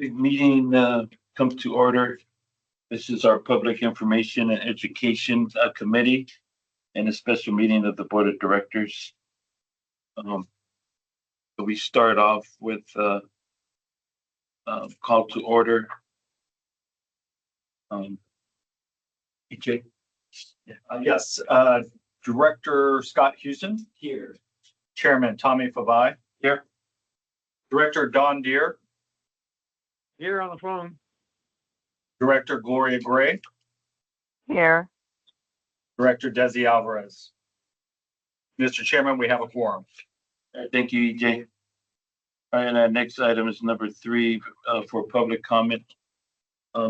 The meeting comes to order. This is our Public Information and Education Committee and a special meeting of the Board of Directors. So we start off with call to order. EJ? Yes, Director Scott Houston. Here. Chairman Tommy Fabai. Here. Director Don Deere. Here on the phone. Director Gloria Gray. Here. Director Desi Alvarez. Mr. Chairman, we have a quorum. Thank you, EJ. All right, and our next item is number 3 for public comment.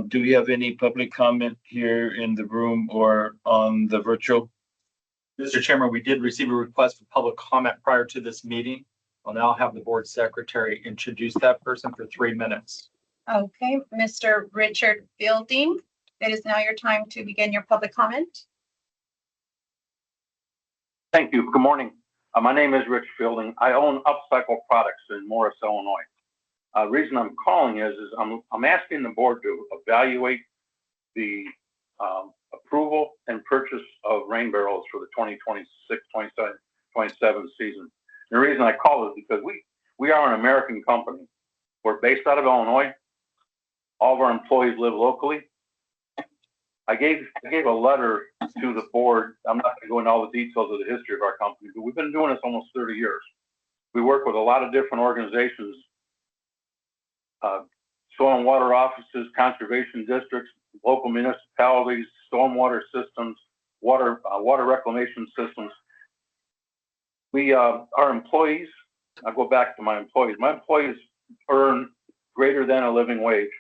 Do we have any public comment here in the room or on the virtual? Mr. Chairman, we did receive a request for public comment prior to this meeting. I'll now have the board secretary introduce that person for 3 minutes. Okay, Mr. Richard Fielding, it is now your time to begin your public comment. Thank you. Good morning. My name is Rich Fielding. I own Upcycle Products in Morris, Illinois. Reason I'm calling is I'm asking the board to evaluate the approval and purchase of rain barrels for the 2026-27 season. The reason I call is because we are an American company. We're based out of Illinois. All of our employees live locally. I gave a letter to the board. I'm not going to go into all the details of the history of our company, but we've been doing this almost 30 years. We work with a lot of different organizations, soil and water offices, conservation districts, local municipalities, stormwater systems, water reclamation systems. Our employees, I'll go back to my employees. My employees earn greater than a living wage.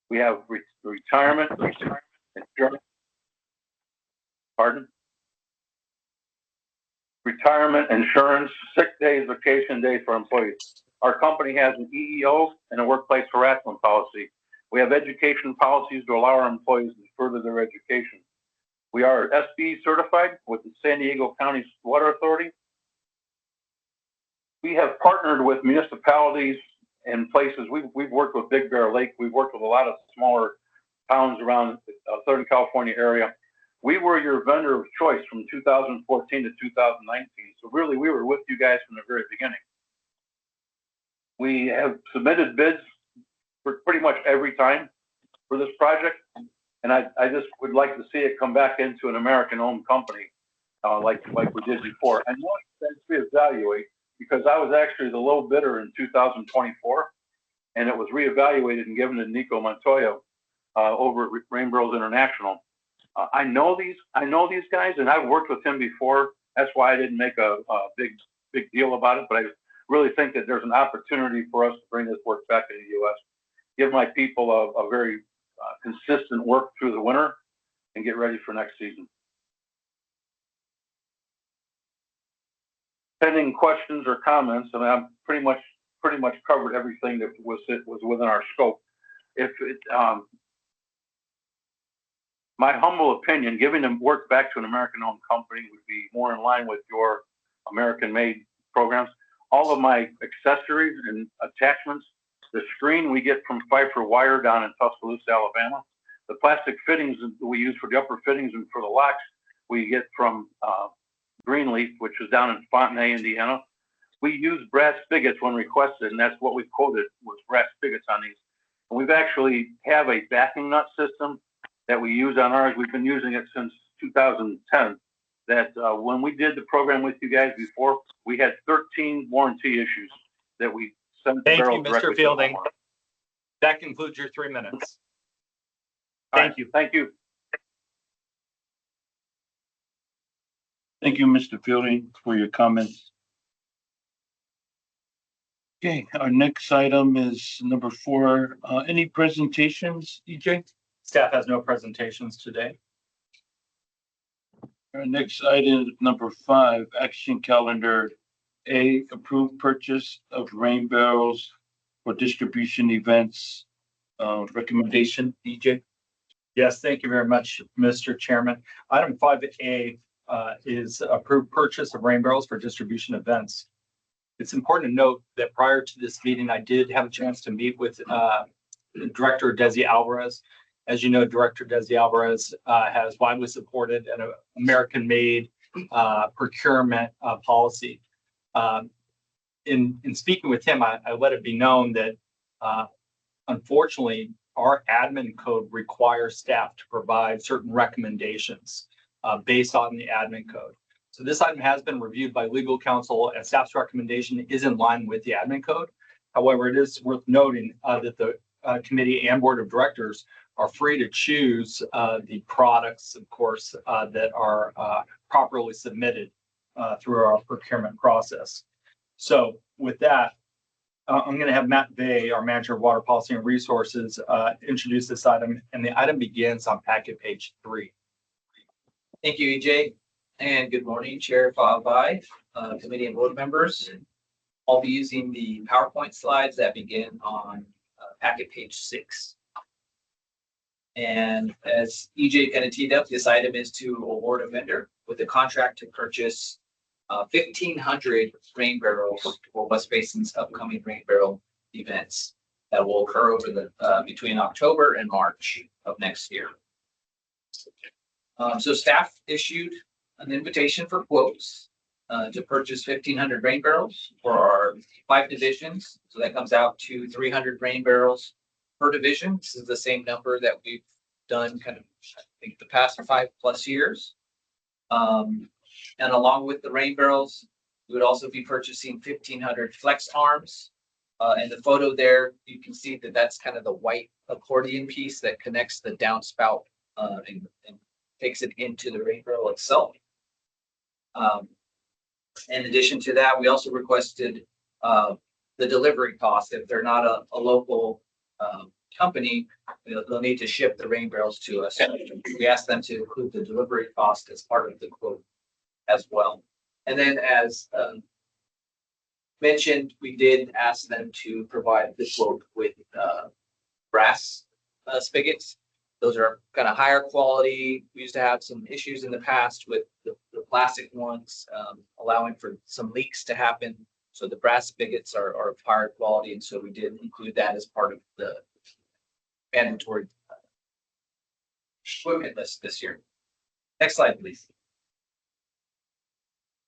We have retirement, insurance, retirement, insurance, sick days, vacation days for employees. Our company has an EEO and a workplace harassment policy. We have education policies to allow our employees to further their education. We are SBE certified with the San Diego County Water Authority. We have partnered with municipalities and places. We've worked with Big Bear Lake. We've worked with a lot of smaller towns around the Southern California area. We were your vendor of choice from 2014 to 2019. So really, we were with you guys from the very beginning. We have submitted bids for pretty much every time for this project. And I just would like to see it come back into an American-owned company like we did before. I know it's reevaluate because I was actually the low bidder in 2024, and it was reevaluated and given to Nico Montoya over at Rain Barrels International. I know these guys, and I've worked with him before. That's why I didn't make a big deal about it. But I really think that there's an opportunity for us to bring this work back to the U.S., give my people a very consistent work through the winter, and get ready for next season. Pending questions or comments, I mean, I've pretty much covered everything that was within our scope. My humble opinion, giving them work back to an American-owned company would be more in line with your American-made programs. All of my accessories and attachments, the screen we get from Pfeiffer Wire down in Tuscaloosa, Alabama. The plastic fittings that we use for the upper fittings and for the locks, we get from Greenleaf, which is down in Fontenay, Indiana. We use brass spigots when requested, and that's what we quoted was brass spigots on these. And we've actually have a backing nut system that we use on ours. We've been using it since 2010. That when we did the program with you guys before, we had 13 warranty issues that we sent the barrel directly. Thank you, Mr. Fielding. That concludes your 3 minutes. Thank you. Thank you. Thank you, Mr. Fielding, for your comments. Okay, our next item is number 4. Any presentations, EJ? Staff has no presentations today. Our next item is number 5, action calendar A, approved purchase of rain barrels for distribution events. Recommendation, EJ? Yes, thank you very much, Mr. Chairman. Item 5A is approved purchase of rain barrels for distribution events. It's important to note that prior to this meeting, I did have a chance to meet with Director Desi Alvarez. As you know, Director Desi Alvarez has widely supported an American-made procurement policy. In speaking with him, I let it be known that unfortunately, our admin code requires staff to provide certain recommendations based on the admin code. So this item has been reviewed by legal counsel, and staff's recommendation is in line with the admin code. However, it is worth noting that the committee and board of directors are free to choose the products, of course, that are properly submitted through our procurement process. So with that, I'm going to have Matt Bay, our manager of water policy and resources, introduce this item, and the item begins on packet page 3. Thank you, EJ, and good morning, Chair Fabai, committee and board members. I'll be using the PowerPoint slides that begin on packet page 6. And as EJ kind of teed up, this item is to award a vendor with a contract to purchase 1,500 rain barrels for West Basin's upcoming rain barrel events that will occur over the between October and March of next year. So staff issued an invitation for quotes to purchase 1,500 rain barrels for our 5 divisions. So that comes out to 300 rain barrels per division. This is the same number that we've done kind of, I think, the past 5+ years. And along with the rain barrels, we would also be purchasing 1,500 flex arms. In the photo there, you can see that that's kind of the white accordion piece that connects the downspout and takes it into the rain barrel itself. In addition to that, we also requested the delivery cost. If they're not a local company, they'll need to ship the rain barrels to us. We asked them to include the delivery cost as part of the quote as well. And then as mentioned, we did ask them to provide the quote with brass spigots. Those are kind of higher quality. We used to have some issues in the past with the plastic ones, allowing for some leaks to happen. So the brass spigots are of higher quality, and so we did include that as part of the mandatory equipment list this year. Next slide, please.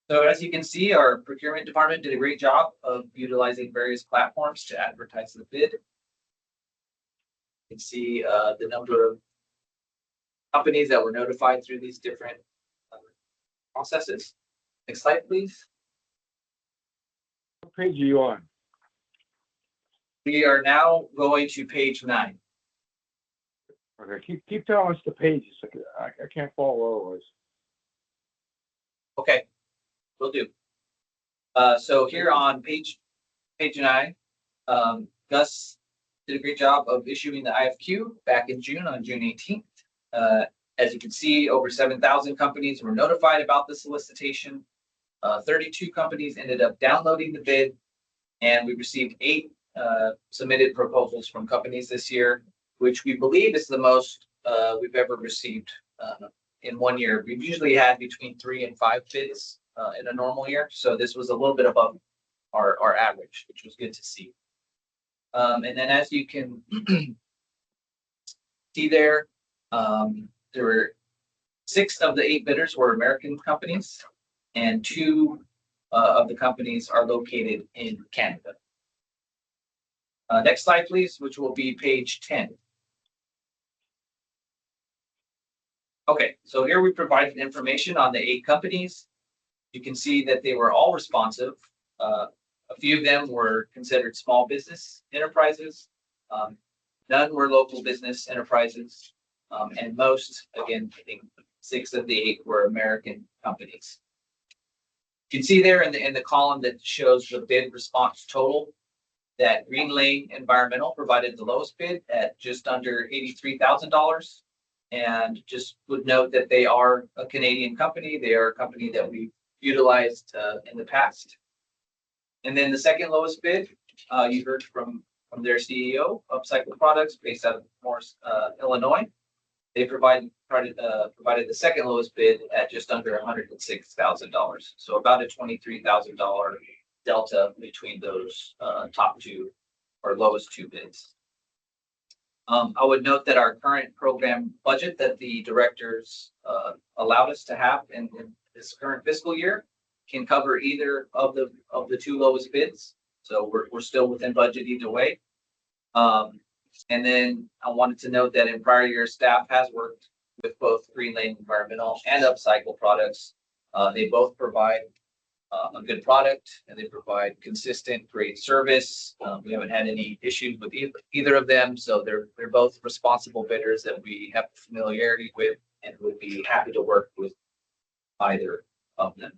So as you can see, our procurement department did a great job of utilizing various platforms to advertise the bid. You can see the number of companies that were notified through these different processes. Next slide, please. What page are you on? We are now going to page 9. Okay, keep telling us the pages. I can't follow otherwise. Okay, will do. So here on page 9, Gus did a great job of issuing the IFQ back in June, on June 18th. As you can see, over 7,000 companies were notified about the solicitation. 32 companies ended up downloading the bid, and we received 8 submitted proposals from companies this year, which we believe is the most we've ever received in one year. We've usually had between 3 and 5 bids in a normal year, so this was a little bit above our average, which was good to see. And then as you can see there, there were 6 of the 8 bidders were American companies, and 2 of the companies are located in Canada. Next slide, please, which will be page 10. Okay, so here we provided information on the 8 companies. You can see that they were all responsive. A few of them were considered small business enterprises. None were local business enterprises. And most, again, I think 6 of the 8 were American companies. You can see there in the column that shows the bid response total that Green Lane Environmental provided the lowest bid at just under $83,000. And just would note that they are a Canadian company. They are a company that we've utilized in the past. And then the second lowest bid, you heard from their CEO, Upcycle Products, based out of Morris, Illinois. They provided the second lowest bid at just under $106,000. So about a $23,000 delta between those top 2 or lowest 2 bids. I would note that our current program budget that the directors allowed us to have in this current fiscal year can cover either of the two lowest bids. So we're still within budget either way. And then I wanted to note that in prior years, staff has worked with both Green Lane Environmental and Upcycle Products. They both provide a good product and they provide consistent, great service. We haven't had any issues with either of them. So they're both responsible bidders that we have familiarity with and would be happy to work with either of them.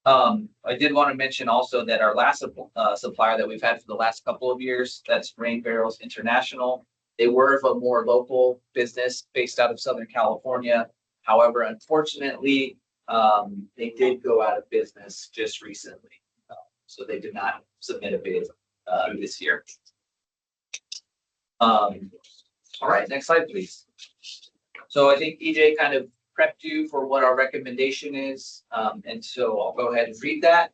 I did want to mention also that our last supplier that we've had for the last couple of years, that's Rain Barrels International. They were a more local business based out of Southern California. However, unfortunately, they did go out of business just recently. So they did not submit a bid this year. All right, next slide, please. So I think EJ kind of prepped you for what our recommendation is. And so I'll go ahead and read that.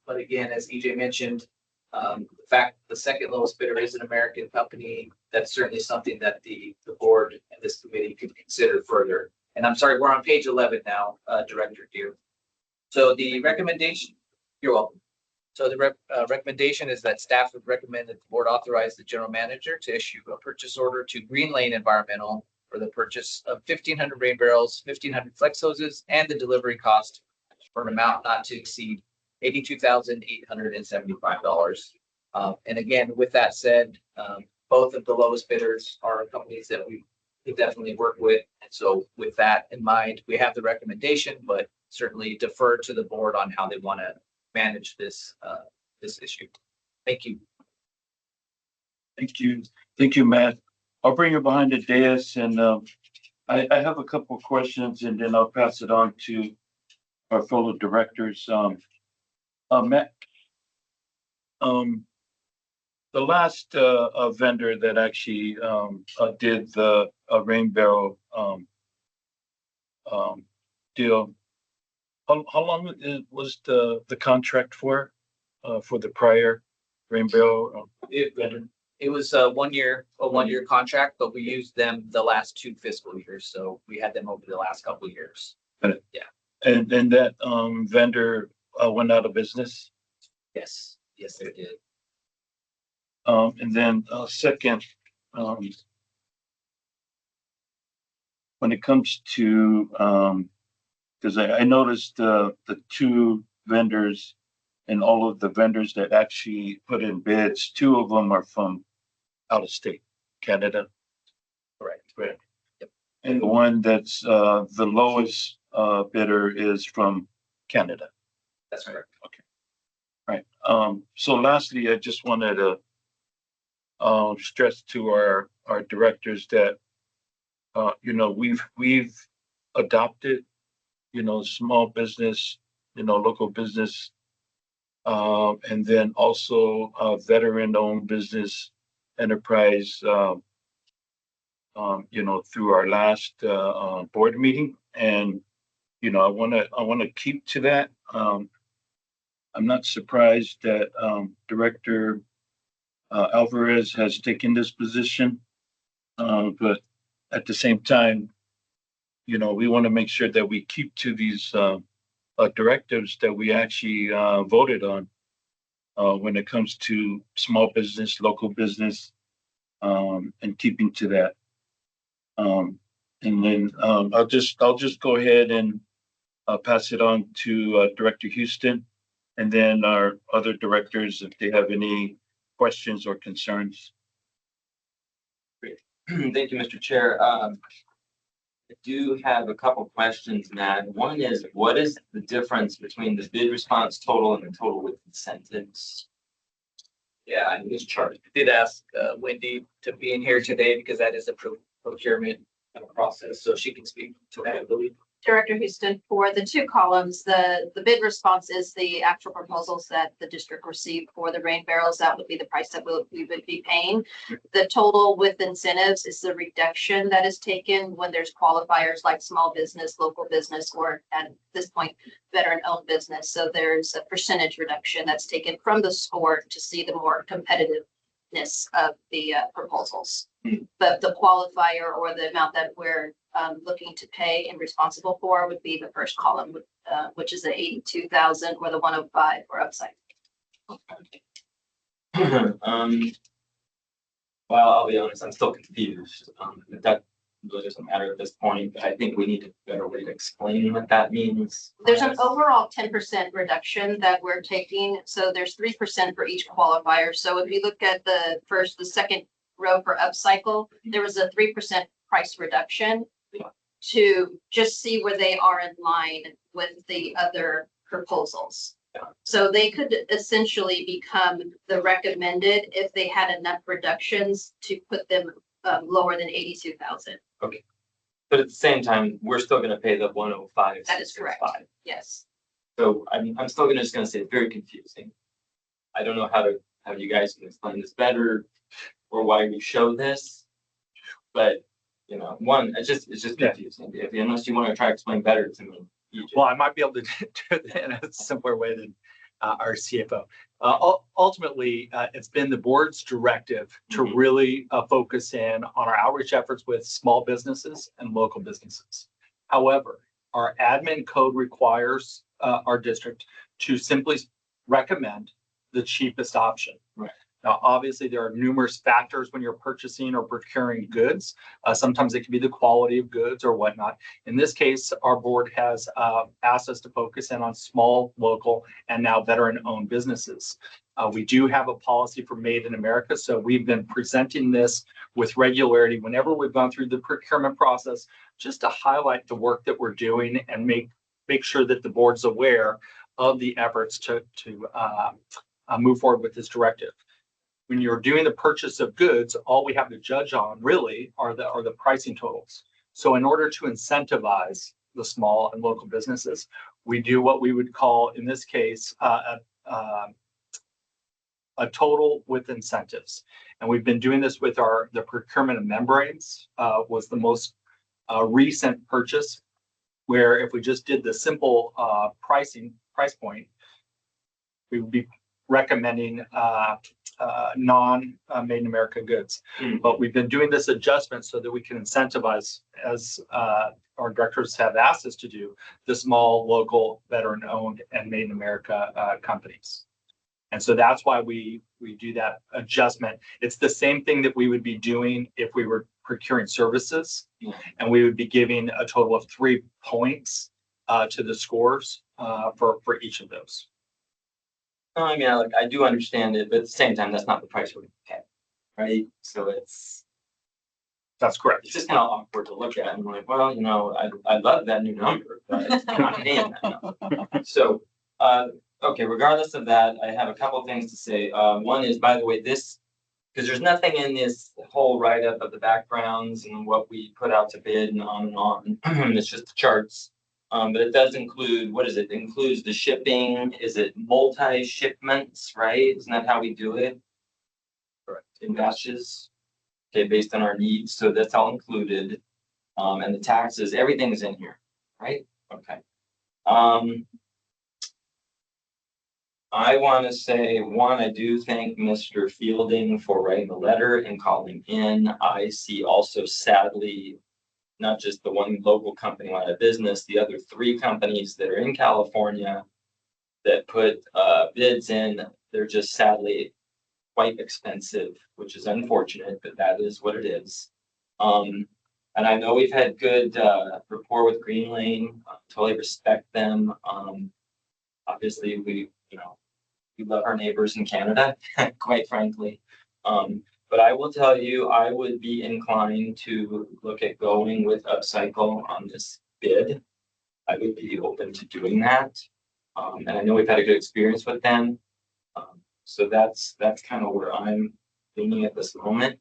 But again, as EJ mentioned, the fact the second lowest bidder is an American company, that's certainly something that the board and this committee could consider further. And I'm sorry, we're on page 11 now, Director Deere. So the recommendation, you're welcome. So the recommendation is that staff would recommend that the board authorize the general manager to issue a purchase order to Green Lane Environmental for the purchase of 1,500 rain barrels, 1,500 flex hoses, and the delivery cost for an amount not to exceed $82,875. And again, with that said, both of the lowest bidders are companies that we could definitely work with. And so with that in mind, we have the recommendation, but certainly defer to the board on how they want to manage this issue. Thank you. Thank you. Thank you, Matt. I'll bring you behind the dais and I have a couple of questions and then I'll pass it on to our fellow directors. Matt, the last vendor that actually did the rain barrel deal, how long was the contract for the prior rain barrel vendor? It was a one-year contract, but we used them the last 2 fiscal years. So we had them over the last couple of years. Yeah. And that vendor went out of business? Yes, they did. And then second, when it comes to, because I noticed the 2 vendors and all of the vendors that actually put in bids, 2 of them are from out of state, Canada. Correct. Right. Yep. And the one that's the lowest bidder is from Canada. That's correct. Okay. Right. So lastly, I just wanted to stress to our directors that we've adopted small business, local business, and then also veteran-owned business enterprise, through our last board meeting, and I want to keep to that. I'm not surprised that Director Alvarez has taken this position, but at the same time, we want to make sure that we keep to these directives that we actually voted on when it comes to small business, local business, and keeping to that. And then I'll just go ahead and pass it on to Director Houston, and then our other directors if they have any questions or concerns. Great. Thank you, Mr. Chair. I do have a couple questions, Matt. One is, what is the difference between the bid response total and the total with incentives? Yeah, I this chart. I did ask Wendy to be in here today because that is a procurement process, so she can speak to that, I believe. Director Houston, for the 2 columns, the bid response is the actual proposals that the district received for the rain barrels. That would be the price that we would be paying. The total with incentives is the reduction that is taken when there's qualifiers like small business, local business, or at this point, veteran-owned business. So there's a percentage reduction that's taken from the score to see the more competitive of the proposals. But the qualifier or the amount that we're looking to pay and responsible for would be the first column, which is the 82,000 or the 105 for upside. Well, I'll be honest, I'm still confused. That really doesn't matter at this point, but I think we need a better way to explain what that means. There's an overall 10% reduction that we're taking. So there's 3% for each qualifier. So if you look at the second row for upcycle, there was a 3% price reduction to just see where they are in line with the other proposals. So they could essentially become the recommended if they had enough reductions to put them lower than 82,000. Okay. But at the same time, we're still gonna pay the 105. That is correct. Yes. So I'm still just gonna say it's very confusing. I don't know how you guys can explain this better or why we show this. But, it's just confusing. Unless you want to try to explain better to me. Well, I might be able to do it in a simpler way than our CFO. Ultimately, it's been the board's directive to really focus in on our outreach efforts with small businesses and local businesses. However, our admin code requires our district to simply recommend the cheapest option. Right. Now, obviously, there are numerous factors when you're purchasing or procuring goods. Sometimes it can be the quality of goods or whatnot. In this case, our board has asked us to focus in on small, local, and now veteran-owned businesses. We do have a policy for Made in America, so we've been presenting this with regularity whenever we've gone through the procurement process, just to highlight the work that we're doing and make sure that the board's aware of the efforts to move forward with this directive. When you're doing the purchase of goods, all we have to judge on really are the pricing totals. So in order to incentivize the small and local businesses, we do what we would call, in this case, a total with incentives. And we've been doing this with the procurement of membranes, was the most recent purchase, where if we just did the simple price point, we would be recommending non-Made in America goods. But we've been doing this adjustment so that we can incentivize, as our directors have asked us to do, the small, local, veteran-owned and Made in America companies. And so that's why we do that adjustment. It's the same thing that we would be doing if we were procuring services, and we would be giving a total of 3 points to the scores for each of those. I mean, I do understand it, but at the same time, that's not the price we're gonna pay, right? So That's correct. it's just kind of awkward to look at. I'm like, well, I love that new number, but I'm not paying that number. So, okay, regardless of that, I have a couple things to say. One is, by the way, because there's nothing in this whole write-up of the backgrounds and what we put out to bid and on and on. It's just the charts. But it does include, what is it? It includes the shipping. Is it multi-shipments, right? Isn't that how we do it? Correct. In batches. Okay, based on our needs. So that's all included. And the taxes, everything's in here, right? Okay. I want to say, one, I do thank Mr. Fielding for writing the letter and calling in. I see also, sadly, not just the one local company out of business, the other 3 companies that are in California that put bids in, they're just sadly quite expensive, which is unfortunate, but that is what it is. And I know we've had good rapport with Green Lane, totally respect them. Obviously, we love our neighbors in Canada, quite frankly. But I will tell you, I would be inclined to look at going with Upcycle on this bid. I would be open to doing that. And I know we've had a good experience with them. So that's kind of where I'm leaning at this moment.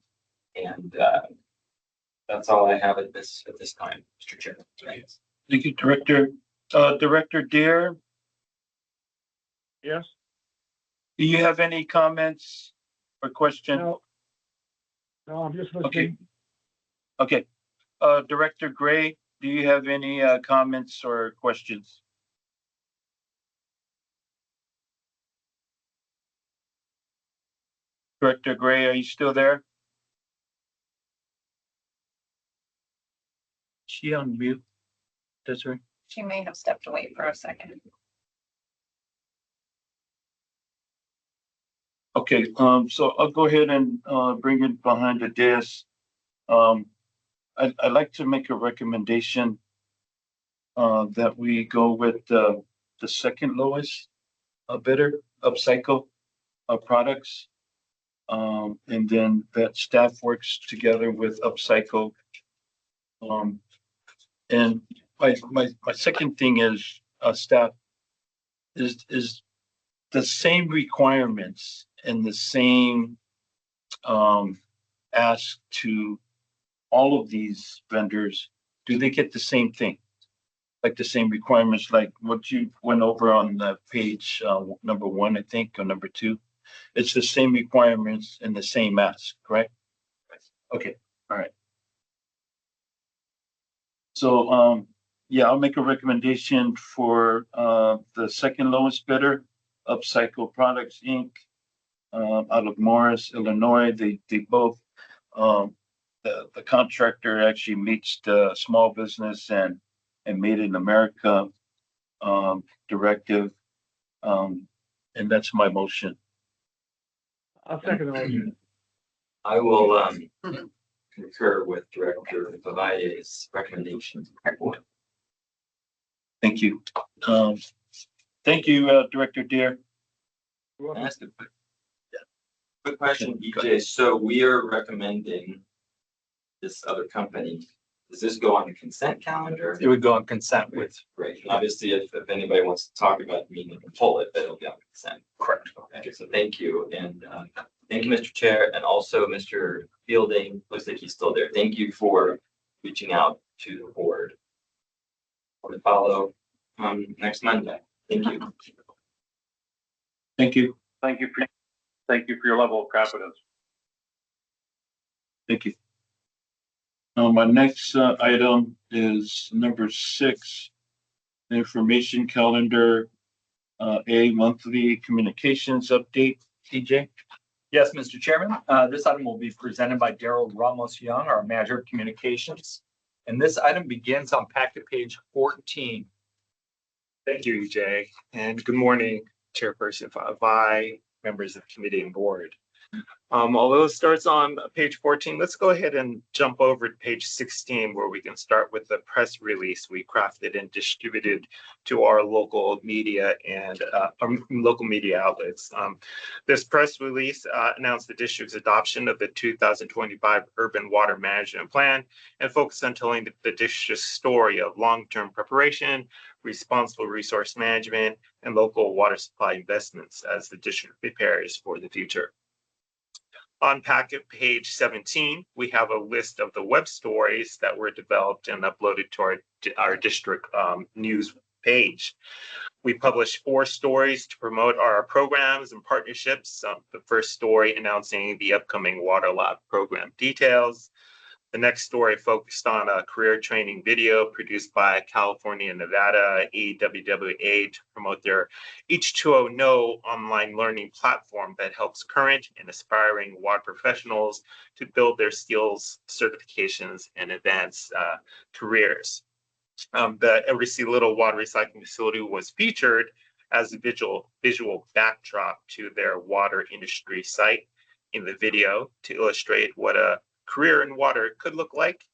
And that's all I have at this time, Mr. Chair. Thank you, Director. Director Deere, Yes? do you have any comments or questions? No, I'm just Okay. listening. Okay. Director Gray, do you have any comments or questions? Director Gray, are you still there? She on mute? Desiree? She may have stepped away for a second. Okay, so I'll go ahead and, bring it behind the desk. I'd like to make a recommendation, that we go with, the second lowest, bidder, Upcycle, products. And then that staff works together with Upcycle. And my second thing is, staff is the same requirements and the same ask to all of these vendors. Do they get the same thing? Like the same requirements, like what you went over on the page number 1, I think, or number 2? It's the same requirements and the same ask, correct? Okay, all right. So yeah, I'll make a recommendation for the second lowest bidder, Upcycle Products, Inc., out of Morris, Illinois. They both, the contractor actually meets the small business and Made in America directive. And that's my motion. I'll second the motion. I will concur with Director Vivade's recommendations. Thank you. Thank you, Director Deere. You're Can I welcome. ask a quick question, Okay, go EJ? So we are recommending this other company. Does this go on the consent calendar? It would go on consent with, Great. Obviously, if anybody wants to talk about the meeting, they can pull it, but it'll be on consent. correct. Okay, so thank you. And thank you, Mr. Chair, and also Mr. Fielding. Looks like he's still there. Thank you for reaching out to the board. We'll follow next Monday. Thank you. Thank you. Thank you for your level of confidence. Thank you. My next item is number 6, information calendar, a monthly communications update. TJ? Yes, Mr. Chairman, this item will be presented by Daryl Ramos Young, our Manager of Communications. And this item begins on packet page 14. Thank you, EJ, and good morning, Chairperson Vai, members of committee and board. Although it starts on page 14, let's go ahead and jump over to page 16, where we can start with the press release we crafted and distributed to our local media and our local media outlets. This press release announced the district's adoption of the 2025 Urban Water Management Plan and focused on telling the district's story of long-term preparation, responsible resource management, and local water supply investments as the district prepares for the future. On packet page 17, we have a list of the web stories that were developed and uploaded to our district news page. We published 4 stories to promote our programs and partnerships. The first story announcing the upcoming Water Lab program details. The next story focused on a career training video produced by California and Nevada EWWA to promote their H2O Know online learning platform that helps current and aspiring water professionals to build their skills, certifications, and advance careers. The Every Little Water Recycling Facility was featured as a visual backdrop to their water industry site in the video to illustrate what a career in water could look like.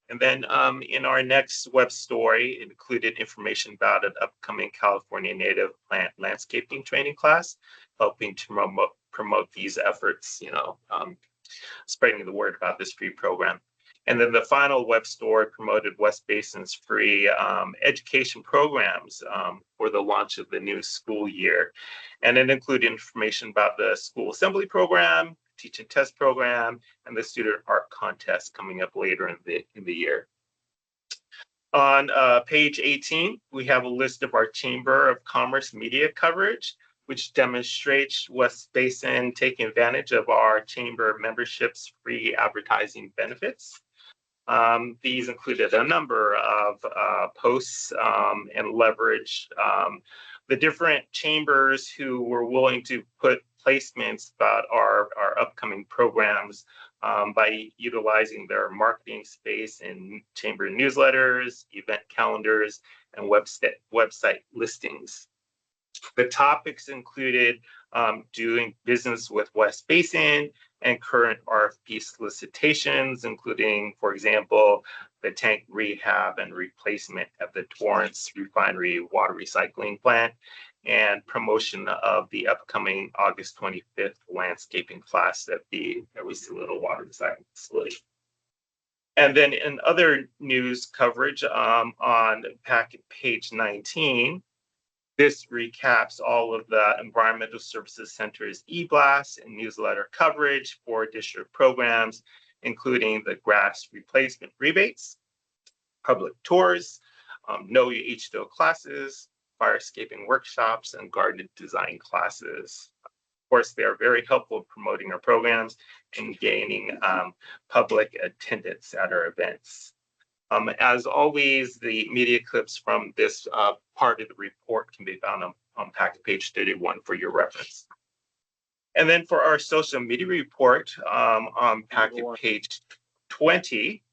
And then in our next web story, it included information about an upcoming California native plant landscaping training class, helping to promote these efforts, spreading the word about this free program. And then the final web story promoted West Basin's free education programs for the launch of the new school year. And it included information about the school assembly program, teach and test program, and the student art contest coming up later in the year. On page 18, we have a list of our Chamber of Commerce media coverage, which demonstrates West Basin taking advantage of our chamber membership's free advertising benefits. These included a number of posts and leverage the different chambers who were willing to put placements about our upcoming programs by utilizing their marketing space in chamber newsletters, event calendars, and website listings. The topics included doing business with West Basin and current RFP solicitations, including, for example, the tank rehab and replacement at the Torrance Refinery water recycling plant, and promotion of the upcoming August 25th landscaping class at the Little water recycling facility. And then in other news coverage on packet page 19, this recaps all of the Environmental Services Center's e-blast and newsletter coverage for district programs, including the grass replacement rebates, public tours, Know Your H2O classes, firescaping workshops, and garden design classes. Of course, they are very helpful in promoting our programs and gaining public attendance at our events. As always, the media clips from this part of the report can be found on packet page 31 for your reference. And then for our social media report on packet page 20,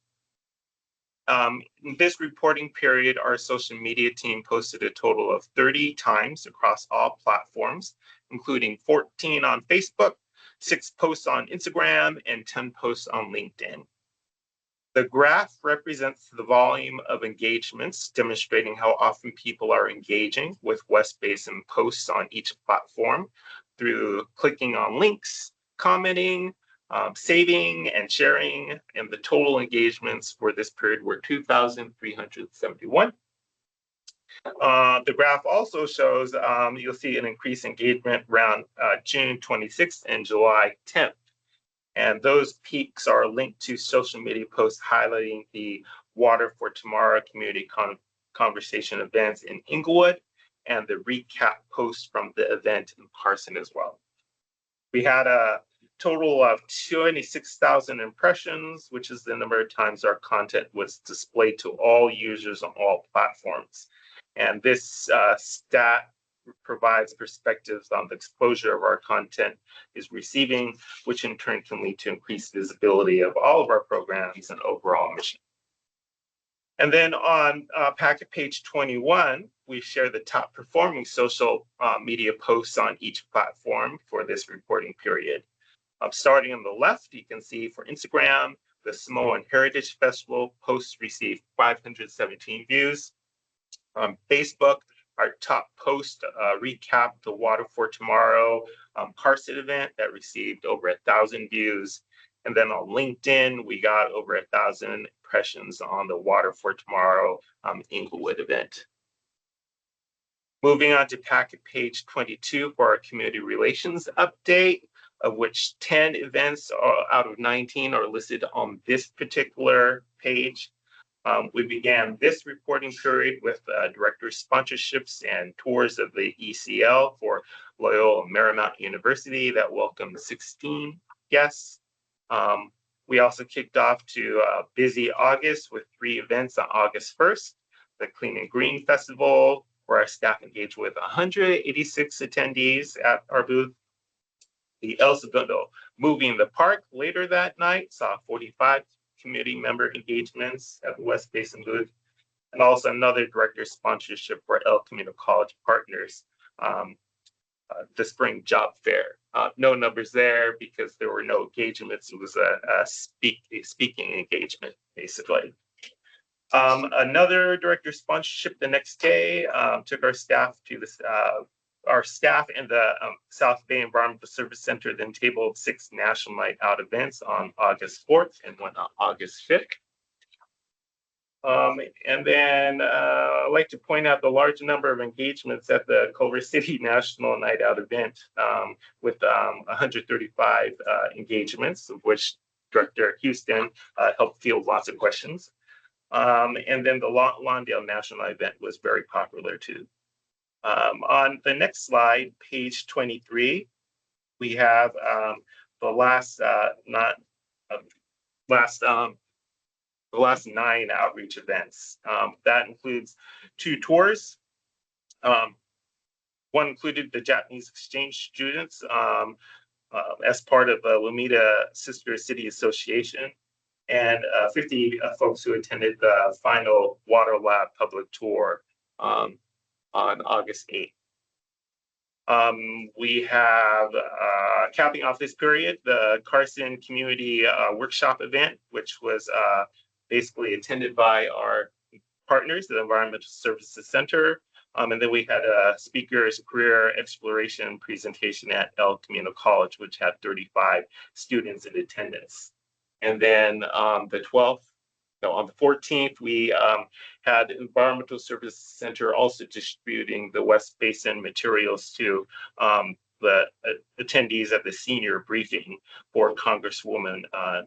in this reporting period, our social media team posted a total of 30 times across all platforms, including 14 on Facebook, 6 posts on Instagram, and 10 posts on LinkedIn. The graph represents the volume of engagements, demonstrating how often people are engaging with West Basin posts on each platform through clicking on links, commenting, saving, and sharing. And the total engagements for this period were 2,371. The graph also shows you'll see an increased engagement around June 26th and July 10th. And those peaks are linked to social media posts highlighting the Water for Tomorrow community conversation events in Inglewood and the recap posts from the event in Carson as well. We had a total of 26,000 impressions, which is the number of times our content was displayed to all users on all platforms. And this stat provides perspectives on the exposure of our content is receiving, which in turn can lead to increased visibility of all of our programs and overall mission. And then on packet page 21, we share the top performing social media posts on each platform for this reporting period. Starting on the left, you can see for Instagram, the Samoan Heritage Festival posts received 517 views. On Facebook, our top post recapped the Water for Tomorrow Carson event that received over 1,000 views. And then on LinkedIn, we got over 1,000 impressions on the Water for Tomorrow Inglewood event. Moving on to packet page 22 for our community relations update, of which 10 events out of 19 are listed on this particular page. We began this reporting period with director sponsorships and tours of the ECL for Loyola Marymount University that welcomed 16 guests. We also kicked off to a busy August with 3 events on August 1st, the Clean and Green Festival, where our staff engaged with 186 attendees at our booth. The El Segundo Movie in the Park later that night saw 45 community member engagements at the West Basin booth, and also another director sponsorship for El Camino College Partners, the spring job fair. No numbers there because there were no engagements. It was a speaking engagement, basically. Another director sponsorship the next day took our staff to our staff in the South Bay Environmental Service Center then tabled 6 National Night Out events on August 4th and one on August 5th. And then I'd like to point out the large number of engagements at the Culver City National Night Out event with 135 engagements, of which Director Houston helped field lots of questions. And then the Lawndale National event was very popular too. On the next slide, page 23, we have the last 9 outreach events. That includes 2 tours. One included the Japanese exchange students as part of the Lomita Sister City Association, and 50 folks who attended the final Water Lab public tour on August 8th. We have capping off this period, the Carson Community Workshop event, which was basically attended by our partners, the Environmental Services Center. And then we had a speaker's career exploration presentation at El Camino College, which had 35 students in attendance. And then on the 14th, we had Environmental Services Center also distributing the West Basin materials to the attendees at the senior briefing for Congresswoman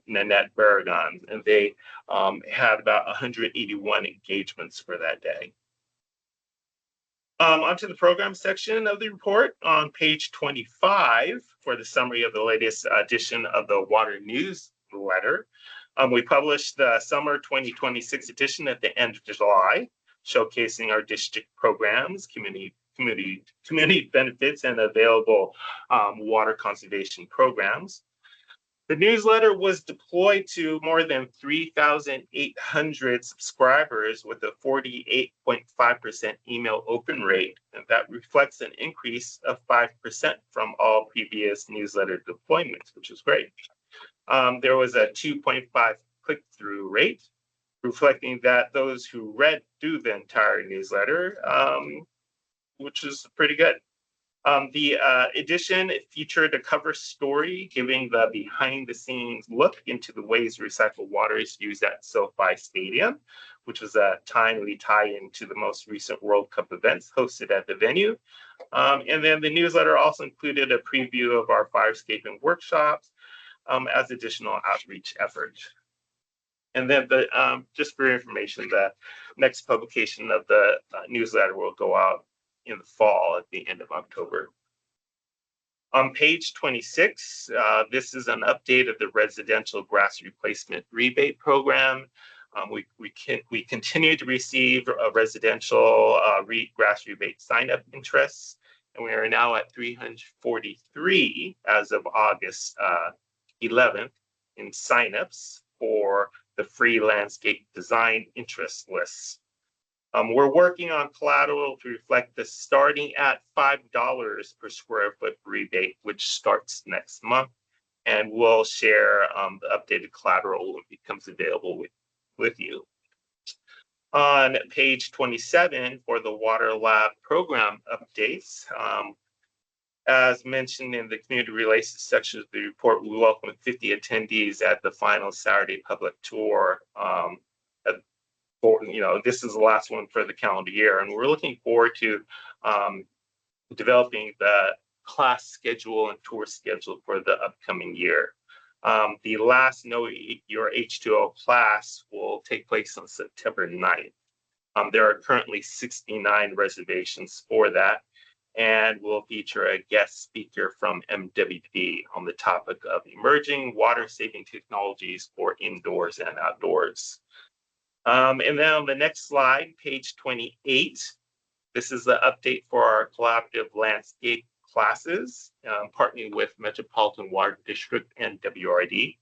Nanette Barragan, and they had about 181 engagements for that day. Onto the program section of the report on page 25 for the summary of the latest edition of the Water Newsletter. We published the summer 2026 edition at the end of July, showcasing our district programs, community benefits, and available water conservation programs. The newsletter was deployed to more than 3,800 subscribers with a 48.5% email open rate, and that reflects an increase of 5% from all previous newsletter deployments, which is great. There was a 2.5 click-through rate, reflecting that those who read through the entire newsletter, which is pretty good. The edition featured a cover story giving the behind-the-scenes look into the ways recycled water is used at SoFi Stadium, which was a timely tie-in to the most recent World Cup events hosted at the venue. And then the newsletter also included a preview of our firescaping workshops as additional outreach efforts. And then just for your information, the next publication of the newsletter will go out in the fall at the end of October. On page 26, this is an update of the residential grass replacement rebate program. We continue to receive residential grass rebate sign-up interests, and we are now at 343 as of August 11th in sign-ups for the free landscape design interest lists. We're working on collateral to reflect the starting at $5 per square foot rebate, which starts next month, and we'll share the updated collateral when it becomes available with you. On page 27 for the Water Lab program updates, as mentioned in the community relations section of the report, we welcomed 50 attendees at the final Saturday public tour. This is the last one for the calendar year, and we're looking forward to developing the class schedule and tour schedule for the upcoming year. The last Know Your H2O class will take place on September 9th. There are currently 69 reservations for that, and we'll feature a guest speaker from MWD on the topic of emerging water-saving technologies for indoors and outdoors. And then on the next slide, page 28, this is the update for our collaborative landscape classes, partnering with Metropolitan Water District and WRD.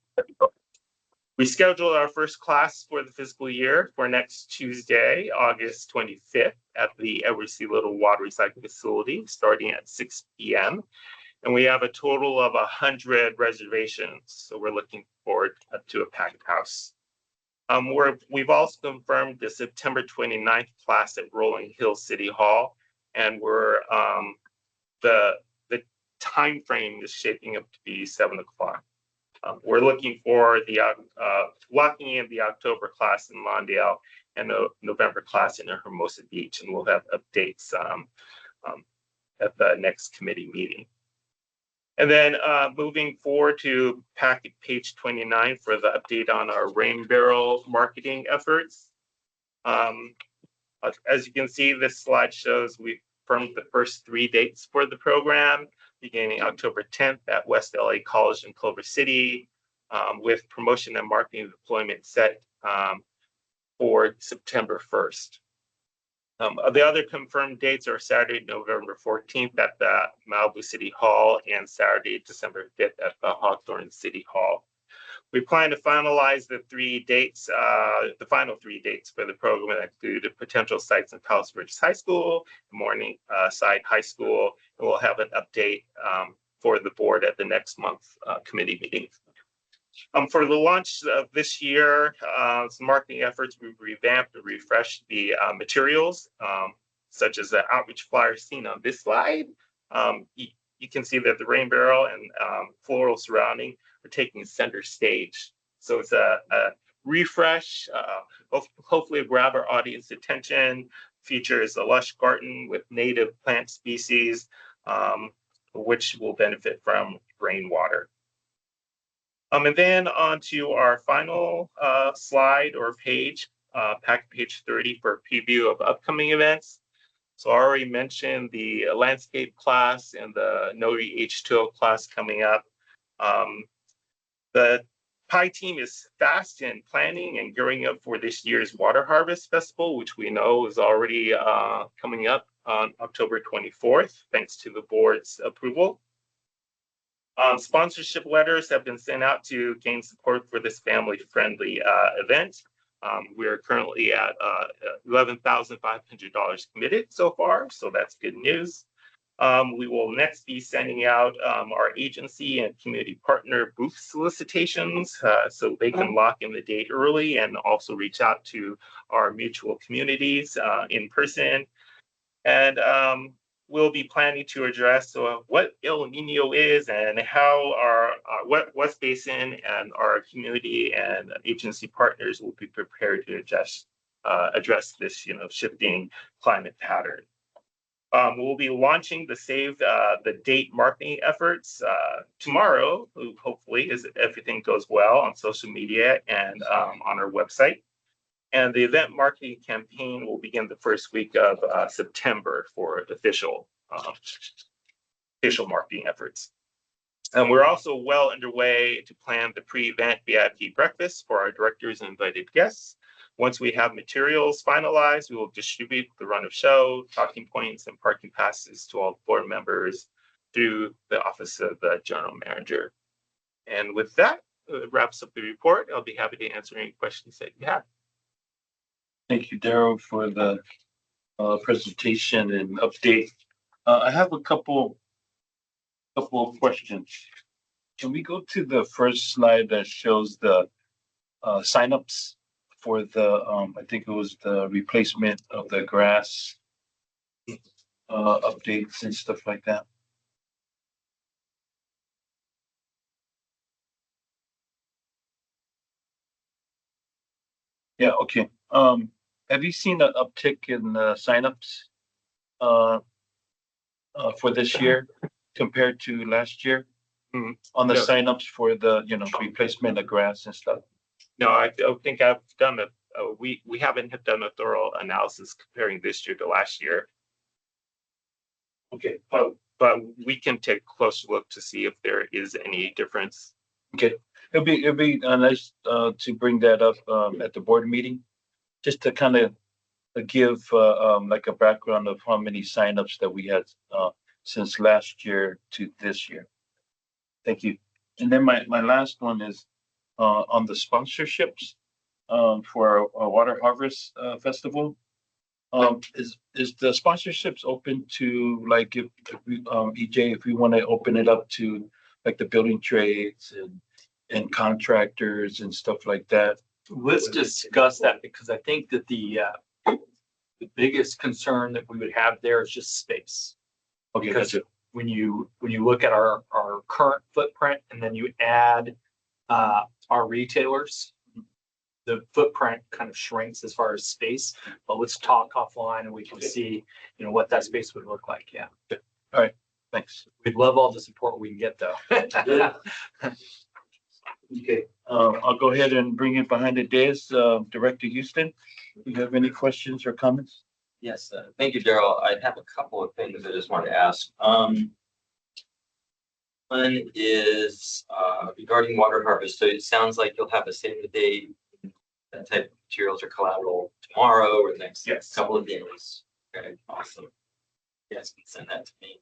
We scheduled our first class for the fiscal year for next Tuesday, August 25th at the Edward C. Little Water Recycling Facility, starting at 6 p.m. And we have a total of 100 reservations, so we're looking forward to a packed house. We've also confirmed the September 29th class at Rolling Hill City Hall, and the time frame is shaping up to be 7 o'clock. We're looking for locking in the October class in Lawndale and the November class in Hermosa Beach, and we'll have updates at the next committee meeting. And then moving forward to packet page 29 for the update on our rain barrel marketing efforts. As you can see, this slide shows we confirmed the first 3 dates for the program, beginning October 10th at West LA College in Culver City, with promotion and marketing deployment set for September 1st. The other confirmed dates are Saturday, November 14th at the Malibu City Hall and Saturday, December 5th at the Hawthorne City Hall. We plan to finalize the final 3 dates for the program that include potential sites in Palos Verdes High School, Morningside High School, and we'll have an update for the board at the next month committee meeting. For the launch of this year, some marketing efforts, we've revamped and refreshed the materials, such as the outreach flyer seen on this slide. You can see that the rain barrel and floral surrounding are taking center stage. So it's a refresh, hopefully grab our audience attention. Features a lush garden with native plant species, which will benefit from rainwater. And then on to our final slide or page, packet page 30 for a preview of upcoming events. So I already mentioned the landscape class and the Notary H2O class coming up. The PI team is fast in planning and gearing up for this year's Water Harvest Festival, which we know is already coming up on October 24th, thanks to the board's approval. Sponsorship letters have been sent out to gain support for this family-friendly event. We are currently at $11,500 committed so far, so that's good news. We will next be sending out our agency and community partner booth solicitations so they can lock in the date early and also reach out to our mutual communities in person. And we'll be planning to address what El Nino is and how our what West Basin and our community and agency partners will be prepared to address this shifting climate pattern. We'll be launching the Save the Date marketing efforts tomorrow, hopefully, as everything goes well on social media and on our website. And the event marketing campaign will begin the first week of September for official marketing efforts. And we're also well underway to plan the pre-event VIP breakfast for our directors and invited guests. Once we have materials finalized, we will distribute the run of show, talking points, and parking passes to all board members through the office of the general manager. And with that, it wraps up the report. I'll be happy to answer any questions that you have. Thank you, Daryl, for the presentation and update. I have a couple of questions. Can we go to the first slide that shows the signups for the I think it was the replacement of the grass updates and stuff like that? Yeah, okay. Have you seen an uptick in signups for this year compared to last year on the No. signups for the replacement of grass and stuff? No, I don't think I've done we haven't done a thorough analysis comparing this year to last year. Okay. But we can take a closer look to see if there is any difference. Okay, it'd be nice to bring that up at the board meeting, just to kind of give like a background of how many signups that we had since last year to this year. Thank you. And then my last one is on the sponsorships for our Water Harvest Festival. Is the sponsorships open to, like, if we EJ, if we want to open it up to like the building trades and contractors and stuff like that? Let's discuss that, because I think that the biggest concern that we would have there is just space. Okay, Because that's it. when you look at our current footprint and then you add our retailers, the footprint kind of shrinks as far as space. But let's talk offline and we can see, what that space would look like. Yeah. Thanks. We'd love all the support we can get, though. Okay, I'll go ahead and bring it behind the dais. Director Houston, do you have any questions or comments? Yes, thank you, Daryl. I have a couple of things I just wanted to ask. One is regarding Water Harvest. So it sounds like you'll have a save the date, that type of materials or collateral tomorrow or the next Yes. couple of days. Okay, awesome. You guys can send that to me.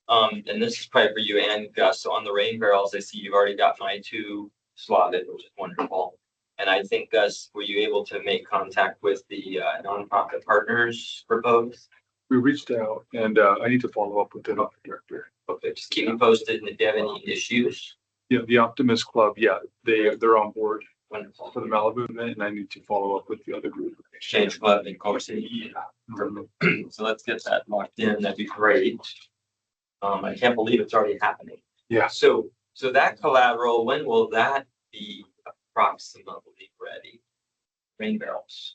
And this is probably for you and Gus. So on the rain barrels, I see you've already got my 2 slotted, which is wonderful. And I think, Gus, were you able to make contact with the nonprofit partners for both? We reached out and I need to follow up with the director. Okay, just keep me posted, and if you have any issues, Yeah, the Optimist Club, yeah, they're on board wonderful. for the Malibu event and I need to follow up with the other group. Exchange Club in Culver City. So let's get that locked in. That'd be great. I can't believe it's already happening. Yeah. So that collateral, when will that be approximately ready? Rain barrels.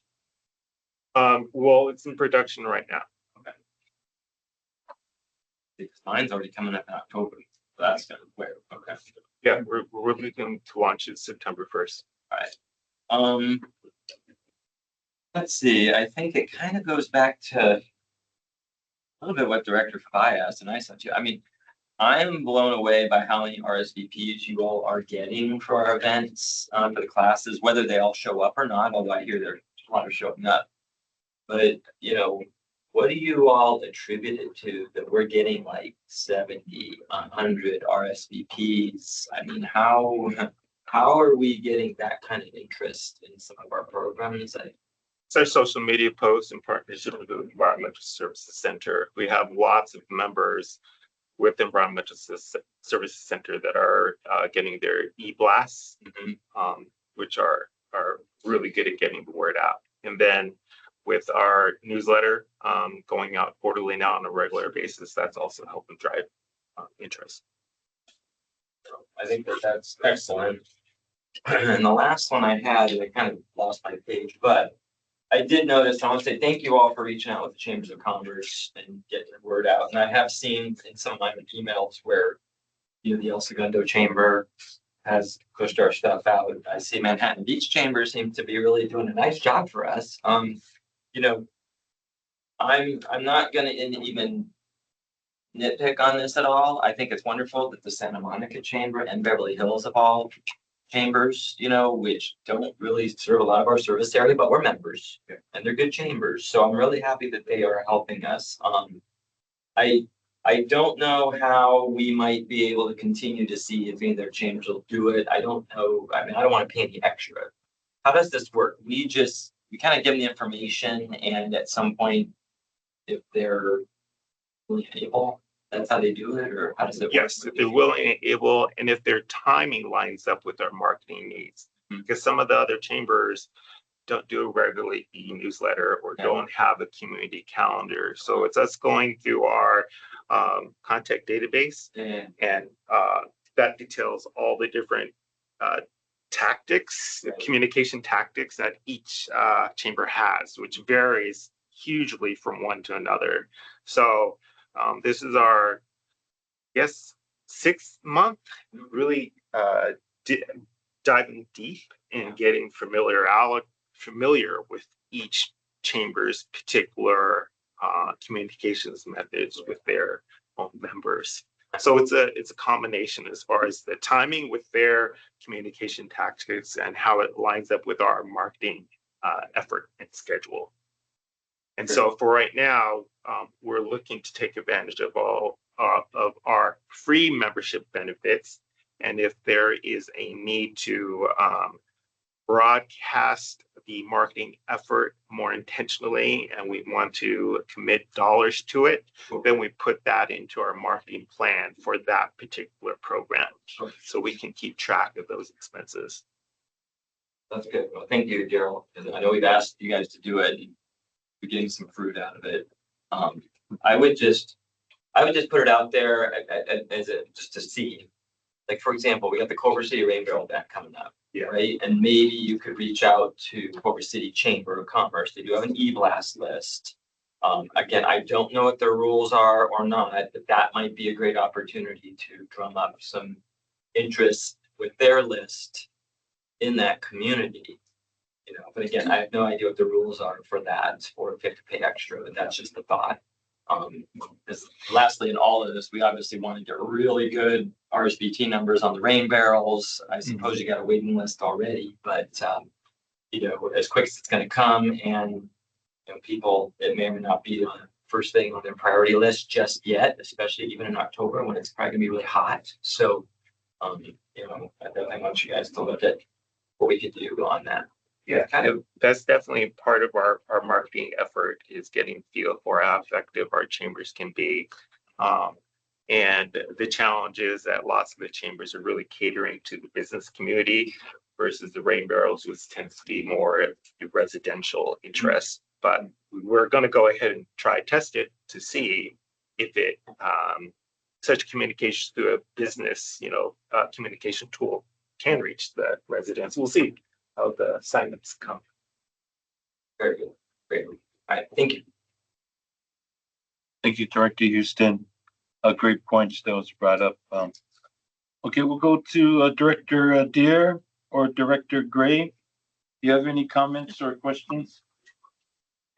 Well, it's in production right now. Because mine's already coming up in October. So that's gonna where, okay. Yeah, we're looking to launch it September 1st. Let's see, I think it kind of goes back to a little bit what Director Fry asked, and I said too. I mean, I'm blown away by how many RSVPs you all are getting for our events, for the classes, whether they all show up or not, although I hear there's a lot of showing up. But, you know, what do you all attribute it to that we're getting like 70, 100 RSVPs? I mean, how are we getting that kind of interest in some of our programs? It's our social media posts in partnership with the Environmental Services Center. We have lots of members with the Environmental Services Center that are getting their e-blasts, which are really good at getting the word out. And then with our newsletter going out quarterly now on a regular basis, that's also helping drive interest. I think that's excellent. And the last one I had, and I kind of lost my page, but I did notice, I want to say thank you all for reaching out with the Chambers of Commerce and getting the word out. And I have seen in some of my emails where, you know, the El Segundo Chamber has pushed our stuff out. I see Manhattan Beach Chamber seems to be really doing a nice job for us. You know, I'm not gonna even nitpick on this at all. I think it's wonderful that the Santa Monica Chamber and Beverly Hills of all chambers, you know, which don't really serve a lot of our service area, but we're members and they're good chambers. So I'm really happy that they are helping us. I don't know how we might be able to continue to see if any of their chambers will do it. I don't know. I mean, I don't want to pay any extra. How does this work? We kind of give them the information, and at some point, if they're really able, that's how they do it, or how does it work? Yes, if they're willing, it will, and if their timing lines up with our marketing needs, because some of the other chambers don't do a regular e-newsletter or don't have a community calendar. So it's us going through our contact database, and that details all the different tactics, communication tactics that each chamber has, which varies hugely from one to another. So this is our, yes, 6th month, really diving deep and getting familiar with each chamber's particular communications methods with their own members. So it's a combination as far as the timing with their communication tactics and how it lines up with our marketing effort and schedule. And so for right now, we're looking to take advantage of all of our free membership benefits. And if there is a need to broadcast the marketing effort more intentionally, and we want to commit dollars to it, then we put that into our marketing plan for that particular program. So we can keep track of those expenses. That's good. Well, thank you, Daryl. I know we've asked you guys to do it. We're getting some fruit out of it. I would just put it out there as just to see. Like, for example, we got the Culver City Rain Barrel event coming up. Yeah. Right. And maybe you could reach out to Culver City Chamber of Commerce. They do have an e-blast list. Again, I don't know what their rules are or not, but that might be a great opportunity to drum up some interest with their list in that community. You know, but again, I have no idea what the rules are for that, or if you have to pay extra, but that's just the thought. Lastly, in all of this, we obviously want to get really good RSVP numbers on the rain barrels. I suppose you got a waiting list already, but you know, as quick as it's going to come, and people, it may or may not be on the first thing on their priority list just yet, especially even in October when it's probably gonna be really hot. So, I definitely want you guys to look at what we could do on that. Yeah, kind of, that's definitely part of our marketing effort is getting feel for how effective our chambers can be. And the challenge is that lots of the chambers are really catering to the business community versus the Rain Barrels, which tends to be more of the residential interest. But we're going to go ahead and try test it to see if it such communication through a business, communication tool can reach the residents. We'll see how the signups come. Very good. Great. All right. Thank you. Thank you, Director Houston. Great points that was brought up. Okay, we'll go to Director Deere or Director Gray. Do you have any comments or questions?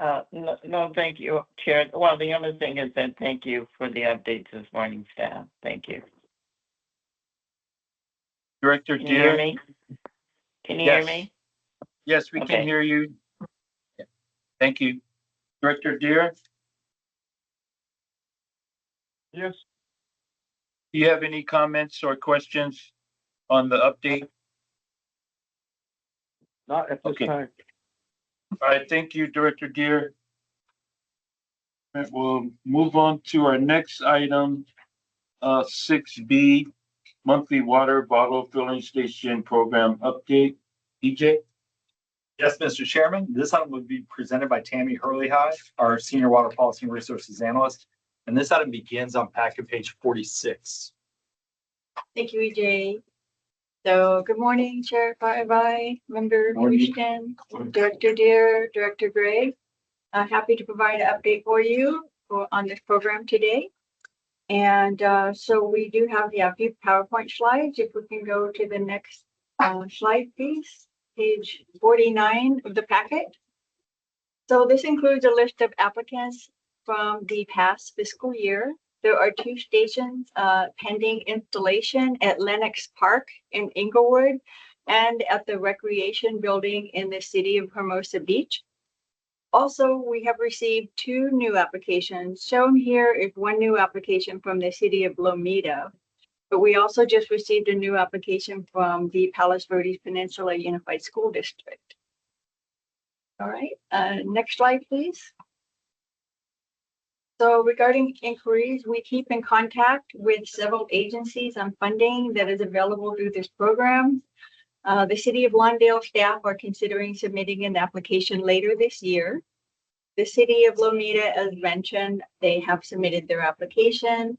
No, thank you, Chair. Well, the only thing is that thank you for the updates this morning, staff. Thank you. Director Can you hear Deere? me? Can you hear me? Yes, we can Okay. hear you. Thank you. Director Deere, Yes, do you have any comments or questions on the update? not at this Okay. time. All right, thank you, Director Deere. All right, we'll move on to our next item, 6B, monthly water bottle filling station program update. EJ? Yes, Mr. Chairman, this item would be presented by Tammy Hurley-High, our Senior Water Policy and Resources Analyst. And this item begins on packet page 46. Thank you, EJ. So good morning, Chair Bye, Member Morning. Houston, Director Deere, Director Gray. Happy to provide an update for you on this program today. And so we do have a few PowerPoint slides. If we can go to the next slide, please. Page 49 of the packet. So this includes a list of applicants from the past fiscal year. There are 2 stations pending installation at Lenox Park in Inglewood and at the Recreation Building in the city of Hermosa Beach. Also, we have received 2 new applications. Shown here is 1 new application from the city of Lomita, but we also just received a new application from the Palos Verdes Peninsula Unified School District. All right, next slide, please. So regarding inquiries, we keep in contact with several agencies on funding that is available through this program. The City of Lawndale staff are considering submitting an application later this year. The City of Lomita, as mentioned, they have submitted their application.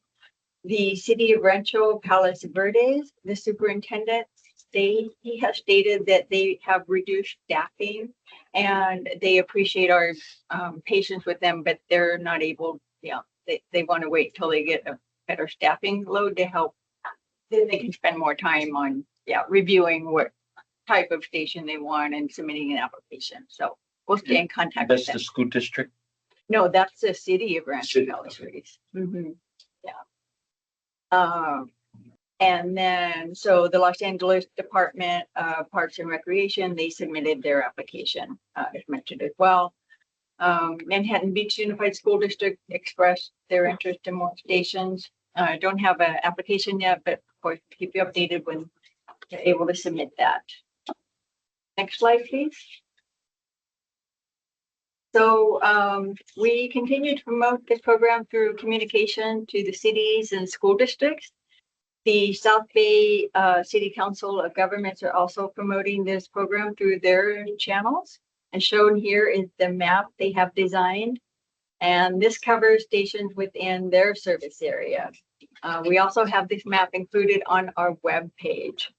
The City of Rancho Palos Verdes, the superintendent, he has stated that they have reduced staffing and they appreciate our patience with them, but they're not able, they want to wait till they get a better staffing load to help. Then they can spend more time on, reviewing what type of station they want and submitting an application. So we'll stay in contact with That's them. the school district? No, that's the City of Rancho City, Palos okay. Verdes. And then, so the Los Angeles Department of Parks and Recreation, they submitted their application, as mentioned as well. Manhattan Beach Unified School District expressed their interest in more stations. Don't have an application yet, but of course, keep you updated when they're able to submit that. Next slide, please. So we continue to promote this program through communication to the cities and school districts. The South Bay City Council of Governments are also promoting this program through their channels. And shown here is the map they have designed. And this covers stations within their service area. We also have this map included on our web page.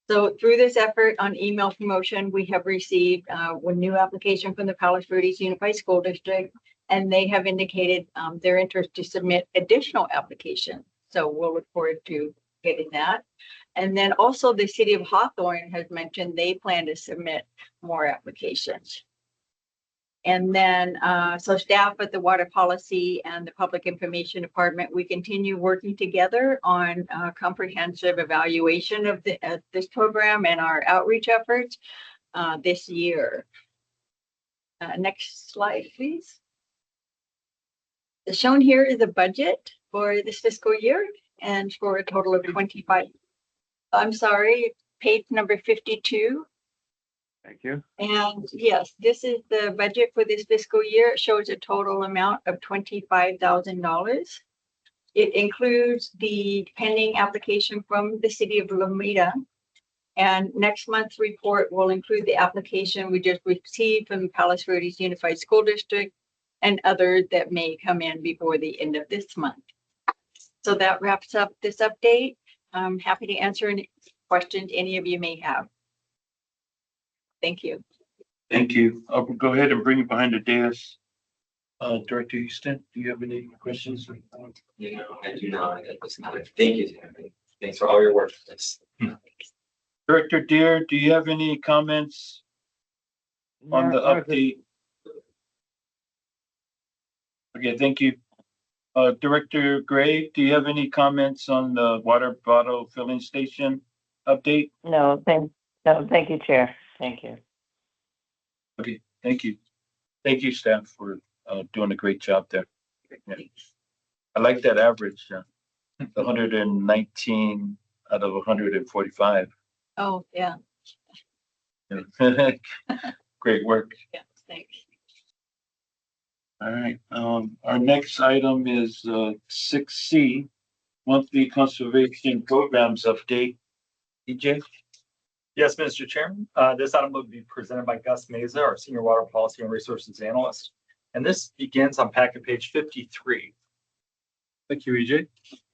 So through this effort on email promotion, we have received one new application from the Palos Verdes Unified School District, and they have indicated their interest to submit additional applications. So we'll look forward to getting that. And then also the city of Hawthorne has mentioned they plan to submit more applications. And then, so staff at the Water Policy and the Public Information Department, we continue working together on comprehensive evaluation of this program and our outreach efforts this year. Next slide, please. The shown here is a budget for this fiscal year and for a total of 25. I'm sorry, page number 52. Thank you. And yes, this is the budget for this fiscal year. It shows a total amount of $25,000. It includes the pending application from the city of Lomita. And next month's report will include the application we just received from Palos Verdes Unified School District and others that may come in before the end of this month. So that wraps up this update. I'm happy to answer any questions any of you may have. Thank you. Thank you. I'll go ahead and bring it behind the dais. Director Houston, do you have any questions? You know, I do not at this time. Thank you, Tammy. Thanks for all your work. That's Director Deere, do you have any comments on the update? Okay, thank you. Director Gray, do you have any comments on the water bottle filling station update? No, thank you, Chair. Thank you. Okay, thank you. Thank you, staff, for doing a great job there. Yeah. I like that average, the 119 out of 145. Oh, yeah. Great work. Yeah, thanks. All right, our next item is 6C, monthly conservation programs update. EJ? Yes, Mr. Chairman, this item will be presented by Gus Meza, our Senior Water Policy and Resources Analyst. And this begins on packet page 53. Thank you, EJ.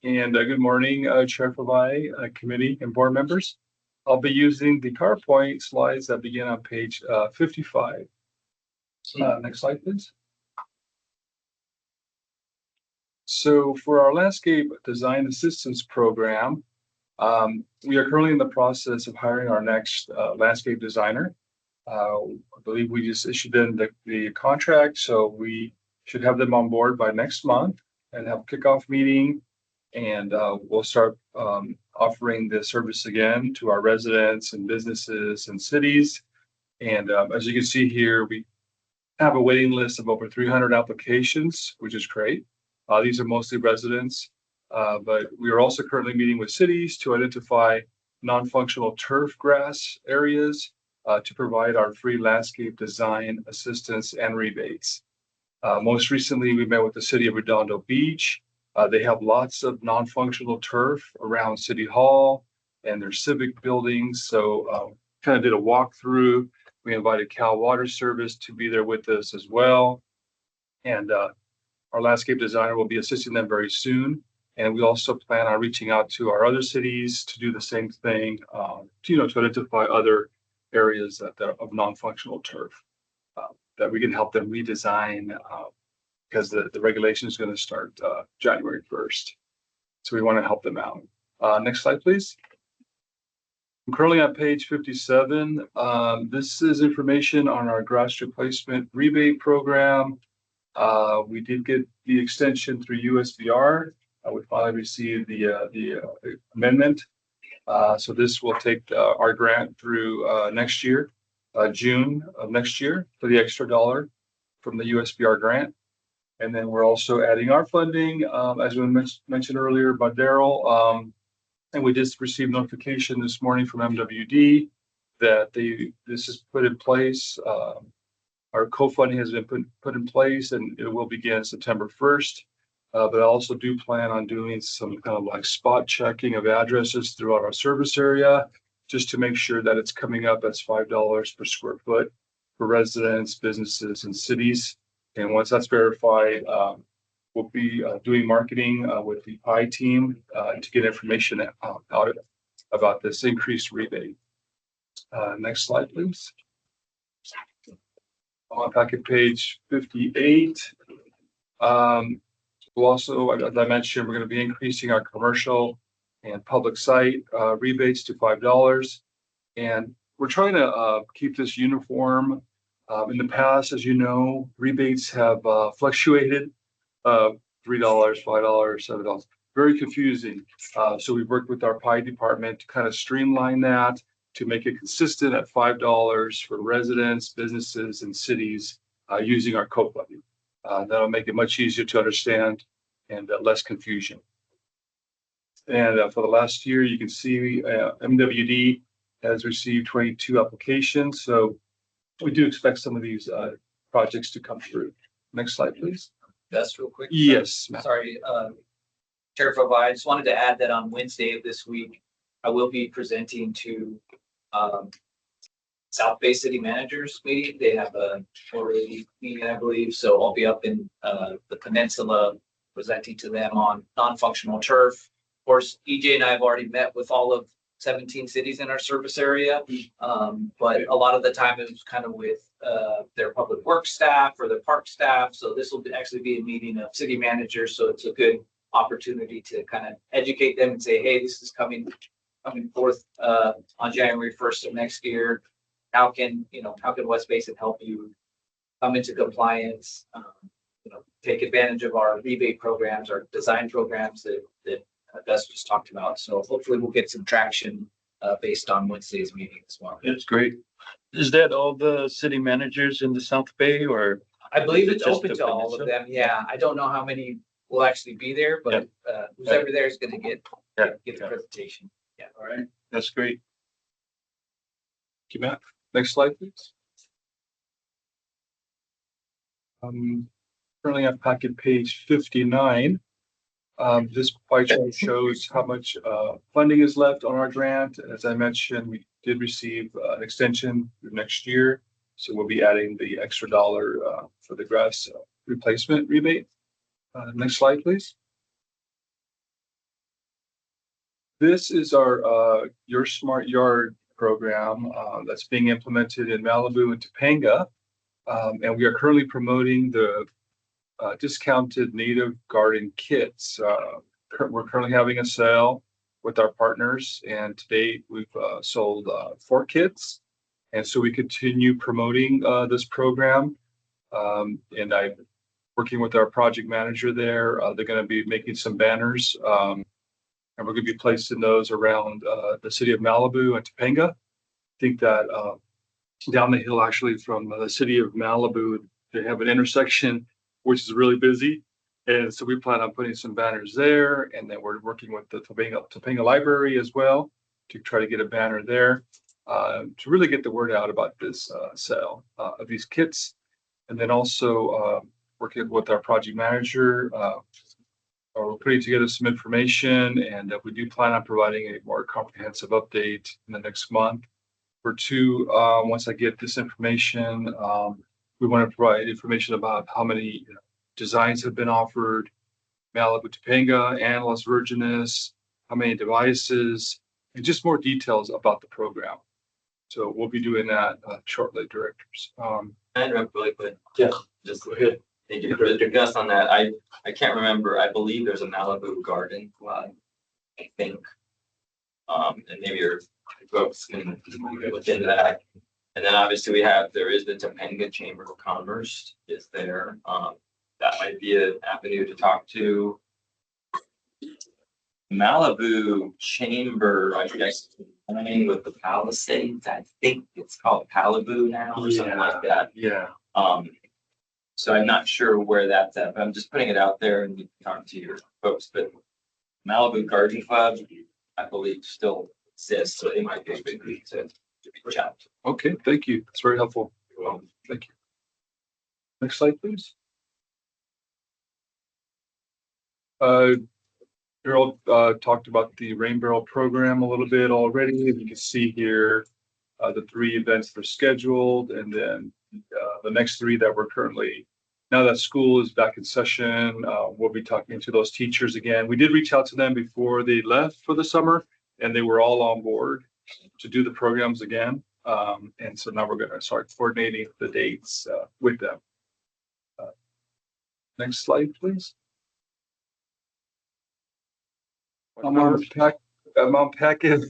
And good morning, Chair Favai, committee and board members. I'll be using the PowerPoint slides that begin on page 55. Next slide, please. So for our landscape design assistance program, we are currently in the process of hiring our next landscape designer. I believe we just issued in the contract, so we should have them on board by next month and have a kickoff meeting. And we'll start offering the service again to our residents and businesses and cities. And as you can see here, we have a waiting list of over 300 applications, which is great. These are mostly residents, but we are also currently meeting with cities to identify non-functional turf grass areas to provide our free landscape design assistance and rebates. Most recently, we met with the city of Redondo Beach. They have lots of non-functional turf around City Hall and their civic buildings. So kind of did a walkthrough. We invited Cal Water Service to be there with us as well. And our landscape designer will be assisting them very soon. And we also plan on reaching out to our other cities to do the same thing, to identify other areas that of non-functional turf that we can help them redesign because the regulation is going to start January 1st. So we want to help them out. Next slide, please. I'm currently on page 57. This is information on our grass replacement rebate program. We did get the extension through USVR. We finally received the amendment. So this will take our grant through next year, June of next year, for the extra $1 from the USVR grant. And then we're also adding our funding, as we mentioned earlier by Daryl. And we just received notification this morning from MWD that this is put in place. Our co-funding has been put in place and it will begin September 1st. But I also do plan on doing some kind of like spot checking of addresses throughout our service area, just to make sure that it's coming up as $5 per square foot for residents, businesses, and cities. And once that's verified, we'll be doing marketing with the PI team to get information out about this increased rebate. Next slide, please. On packet page 58. We'll also, as I mentioned, we're going to be increasing our commercial and public site rebates to $5. And we're trying to keep this uniform. In the past, as you know, rebates have fluctuated, $3, $5, $7, very confusing. So we've worked with our PI department to kind of streamline that, to make it consistent at $5 for residents, businesses, and cities using our code levy. That'll make it much easier to understand and less confusion. And for the last year, you can see MWD has received 22 applications. So we do expect some of these projects to come through. Next slide, please. That's real quick. Yes. Sorry, Chair Fava, I just wanted to add that on Wednesday of this week, I will be presenting to South Bay City Managers meeting. They have a quarterly meeting, I believe. So I'll be up in the peninsula presenting to them on non-functional turf. Of course, EJ and I have already met with all of 17 cities in our service area. But a lot of the time it was kind of with their public works staff or their park staff. So this will actually be a meeting of city managers. So it's a good opportunity to kind of educate them and say, hey, this is coming forth on January 1st of next year. How can West Basin help you come into compliance? Take advantage of our rebate programs, our design programs that Gus just talked about. So hopefully we'll get some traction based on Wednesday's meeting as well. That's great. Is that all the city managers in the South Bay, or? I believe Is it it's just open the to all of peninsula? them. Yeah, I don't know how many will actually be there, but who's ever there is going to get the presentation. Yeah. All right, that's great. Thank you, Matt. Next slide, please. Currently on packet page 59. This pie chart shows how much funding is left on our grant. As I mentioned, we did receive an extension through next year. So we'll be adding the extra dollar for the grass replacement rebate. Next slide, please. This is our Your Smart Yard program that's being implemented in Malibu and Topanga. And we are currently promoting the discounted native garden kits. We're currently having a sale with our partners, and to date we've sold 4 kits. And so we continue promoting this program. And I'm working with our project manager there. They're going to be making some banners, and we're going to be placing those around the city of Malibu and Topanga. I think that down the hill, actually, from the city of Malibu, they have an intersection which is really busy. And so we plan on putting some banners there. And then we're working with the Topanga Library as well to try to get a banner there to really get the word out about this sale of these kits. And then also working with our project manager, we're putting together some information, and we do plan on providing a more comprehensive update in the next month or two. Once I get this information, we want to provide information about how many designs have been offered, Malibu, Topanga, and Las Virgenes, how many devices, and just more details about the program. So we'll be doing that shortly, directors. I interrupt really quick. Yeah. Just go ahead. Thank you, Mr. Gus, on that. I can't remember. I believe there's a Malibu garden flag, I think. And maybe your folks can look into that. And then obviously there is the Topanga Chamber of Commerce is there. That might be an avenue to talk to. Malibu Chamber, I guess, with the Palisades. I think it's called Palibu now or something like that. Yeah. So I'm not sure where that's at, but I'm just putting it out there and you can talk to your folks. But Malibu Garden Club, I believe, still exists, so they might be a good group to reach out to. Okay, thank you. That's very helpful. Thank you. Next slide, please. Harold talked about the Rain Barrel program a little bit already. You can see here the 3 events that are scheduled, and then the next 3 that we're currently, now that school is back in session, we'll be talking to those teachers again. We did reach out to them before they left for the summer, and they were all on board to do the programs again. And so now we're going to start coordinating the dates with them. Next slide, please. I'm on packet.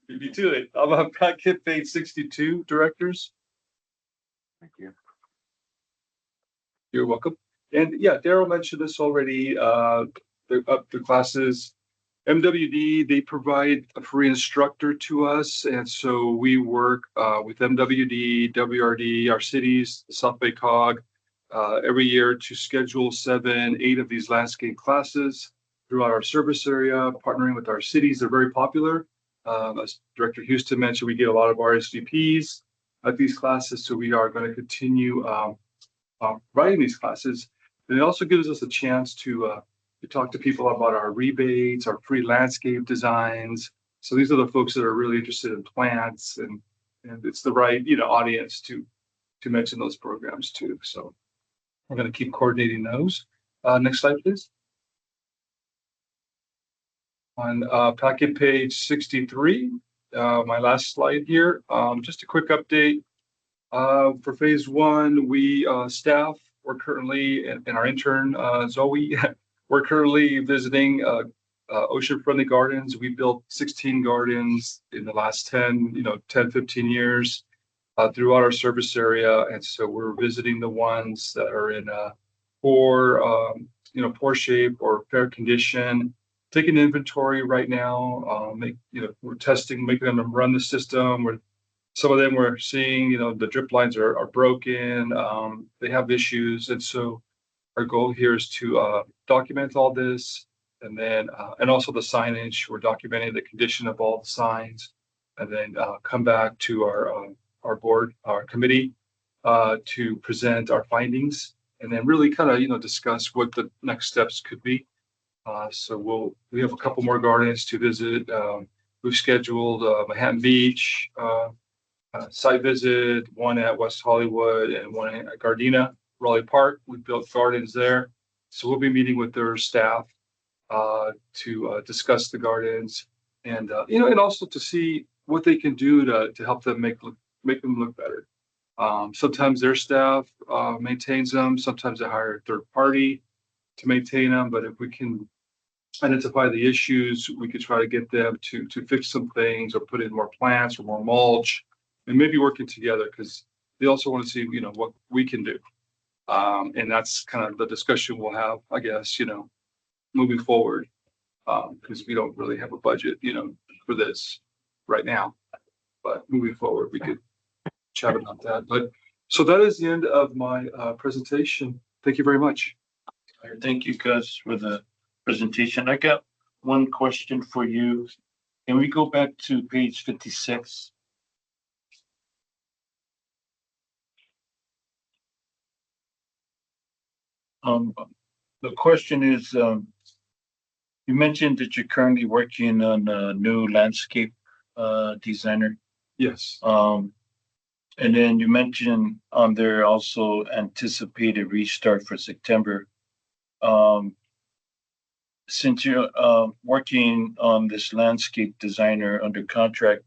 Me too. I'm on packet page 62, directors. Thank you. You're welcome. And yeah, Daryl mentioned this already. The classes MWD, they provide a free instructor to us. And so we work with MWD, WRD, our cities, the South Bay COG, every year to schedule 7, 8 of these landscape classes throughout our service area, partnering with our cities. They're very popular. As Director Houston mentioned, we get a lot of RSVPs at these classes. So we are going to continue writing these classes. And it also gives us a chance to talk to people about our rebates, our free landscape designs. So these are the folks that are really interested in plants, and it's the right audience to mention those programs too. So we're going to keep coordinating those. Next slide, please. On packet page 63, my last slide here. Just a quick update. For phase 1, we staff, we're currently, and our intern, Zoe, we're currently visiting ocean-friendly gardens. We built 16 gardens in the last 10, 15 years throughout our service area. And so we're visiting the ones that are in poor shape or fair condition, taking inventory right now. We're testing, making them run the system. Some of them we're seeing, the drip lines are broken. They have issues. And so our goal here is to document all this, and then and also the signage. We're documenting the condition of all the signs, and then come back to our board, our committee, to present our findings, and then really kind of discuss what the next steps could be. So we have a couple more gardens to visit. We've scheduled Manhattan Beach site visit, one at West Hollywood and one at Gardena, Raleigh Park. We built gardens there. So we'll be meeting with their staff to discuss the gardens and also to see what they can do to help them make them look better. Sometimes their staff maintains them. Sometimes they hire a third party to maintain them. But if we can identify the issues, we could try to get them to fix some things or put in more plants or more mulch, and maybe working together, because they also want to see what we can do. And that's kind of the discussion we'll have, I guess, moving forward, because we don't really have a budget, for this right now. But moving forward, we could chat about that. But so that is the end of my presentation. Thank you very much. Thank you, Gus, for the presentation. I got one question for you. Can we go back to page 56? The question is, you mentioned that you're currently working on a new landscape designer. Yes. And then you mentioned on there also anticipated restart for September. Since you're working on this landscape designer under contract,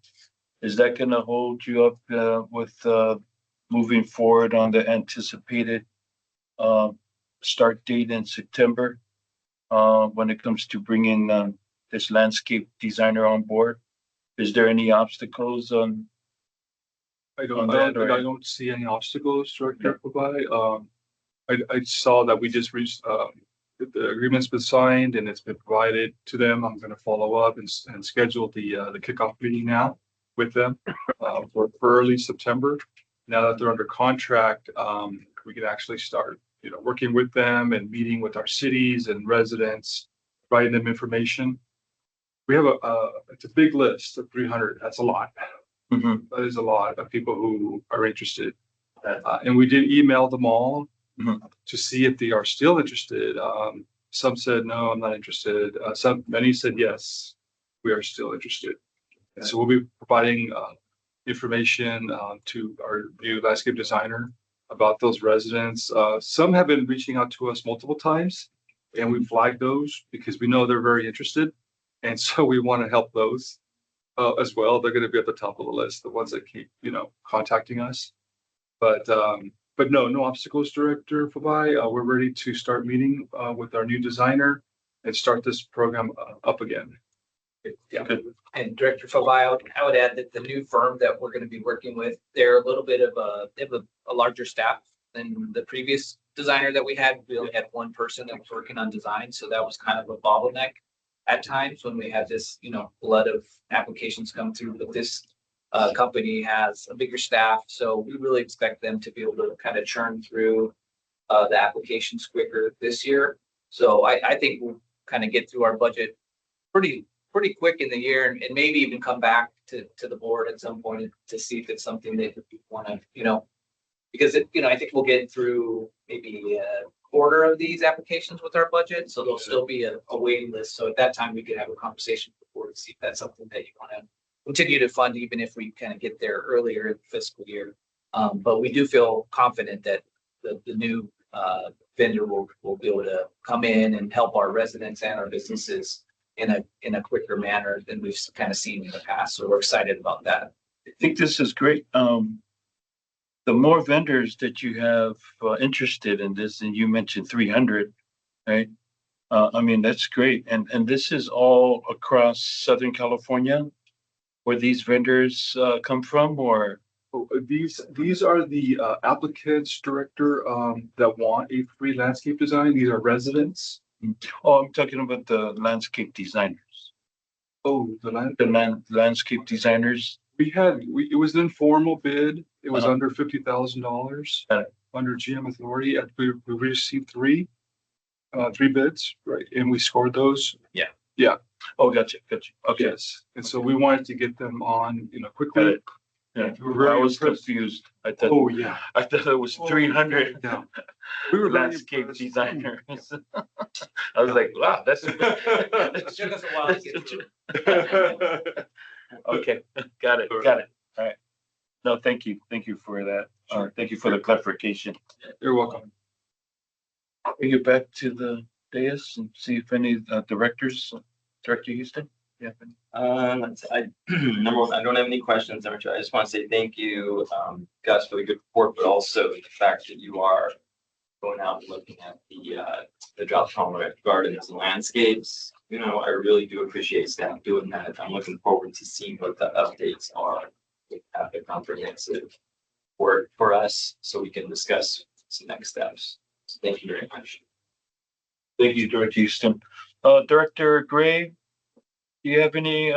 is that going to hold you up with moving forward on the anticipated start date in September when it comes to bringing this landscape designer on board? Is there any obstacles on? I don't see any obstacles, Director Pabai. I saw that we just reached the agreement's been signed and it's been provided to them. I'm going to follow up and schedule the kickoff meeting now with them for early September. Now that they're under contract, we can actually start working with them and meeting with our cities and residents, providing them information. We have it's a big list of 300. That's a lot. Mm-hmm. That is a lot of people who are interested. And we did email them all to see if they are still interested. Some said, no, I'm not interested. Many said, yes, we are still interested. And so we'll be providing information to our new landscape designer about those residents. Some have been reaching out to us multiple times, and we flagged those because we know they're very interested. And so we want to help those as well. They're going to be at the top of the list, the ones that keep, contacting us. But no obstacles, Director Fabai. We're ready to start meeting with our new designer and start this program up again. Yeah. And Director Fabai, I would add that the new firm that we're going to be working with, they're a little bit of they have a larger staff than the previous designer that we had. We only had one person that was working on design, so that was kind of a bottleneck. at times when we have this, flood of applications come through, but this company has a bigger staff, so we really expect them to be able to kind of churn through the applications quicker this year. So I think we'll kind of get through our budget pretty quick in the year and maybe even come back to the board at some point to see if it's something that we want to, because I think we'll get through maybe a quarter of these applications with our budget, so there'll still be a waiting list. So at that time, we could have a conversation with the board to see if that's something that you want to continue to fund, even if we kind of get there earlier in the fiscal year. But we do feel confident that the new vendor will be able to come in and help our residents and our businesses in a quicker manner than we've kind of seen in the past. So we're excited about that. I think this is great. The more vendors that you have interested in this, and you mentioned 300, right? I mean, that's great. And this is all across Southern California where these vendors come from, or? Oh, these are the applicants, director, that want a free landscape design. These are residents. Oh, I'm talking about the landscape designers. Oh, The landscape designers. It was an informal bid. It was Uh-huh. under $50,000 Got it. under GM Authority. We received three bids, right? And we scored those. Oh, gotcha. Okay. Yes. And so we wanted to get them on, Got quickly. it. Yeah, We were very I was impressed. confused. Oh, yeah. I thought it was 300 Yeah. We were very landscape impressed. designers. I was like, wow, that's. It took us a while to get through. Okay, got it. All right. No, thank you for that. Thank you for the clarification. You're welcome. Bring it back to the dais and see if any directors, Director Houston? Yeah. Number one, I don't have any questions. Number two, I just want to say thank you, Gus, for the good report, but also the fact that you are going out and looking at the drop tolerant gardens and landscapes. I really do appreciate staff doing that. I'm looking forward to seeing what the updates are. We have the comprehensive work for us so we can discuss some next steps. So thank you very much. Thank you, Director Houston. Director Gray, do you have any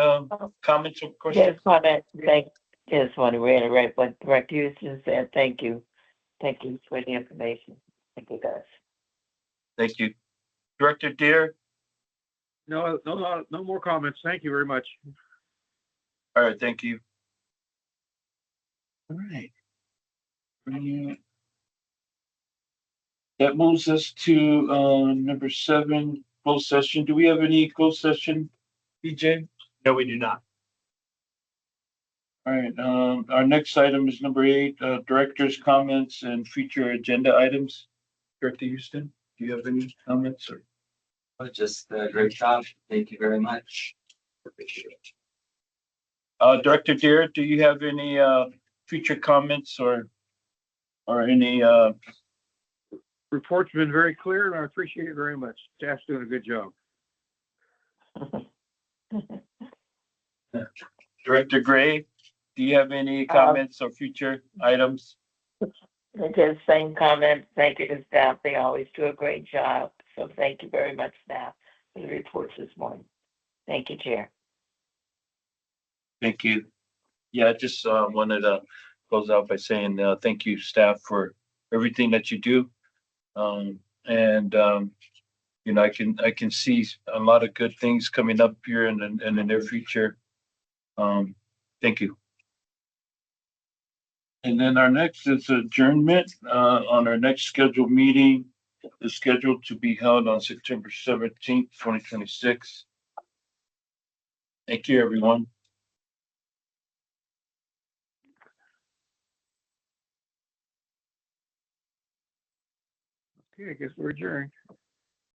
comments or questions? Just want to reiterate what Director Houston said. Thank you. Thank you for the information. Thank you, guys. Thank you. Director Deere? No more comments. Thank you very much. All right, thank you. All right. That moves us to number 7, closed session. Do we have any closed session, BJ? No, we do not. All right, our next item is number 8, director's comments and future agenda items. Director Houston, do you have any comments or? Just a great job. Thank you very much. Appreciate it. Director Deere, do you have any future comments or any Report's been very clear and I appreciate it very much. Staff's doing a good job. Director Gray, do you have any comments or future items? Just same comment. Thank you to staff. They always do a great job. So thank you very much, staff, for the reports this morning. Thank you, Chair. Thank you. Yeah, I just wanted to close out by saying thank you, staff, for everything that you do. I can see a lot of good things coming up here in the near future. Thank you. And then our next is adjournment on our next scheduled meeting is scheduled to be held on September 17th, 2026. Thank you, everyone. Okay, I guess we're adjourned.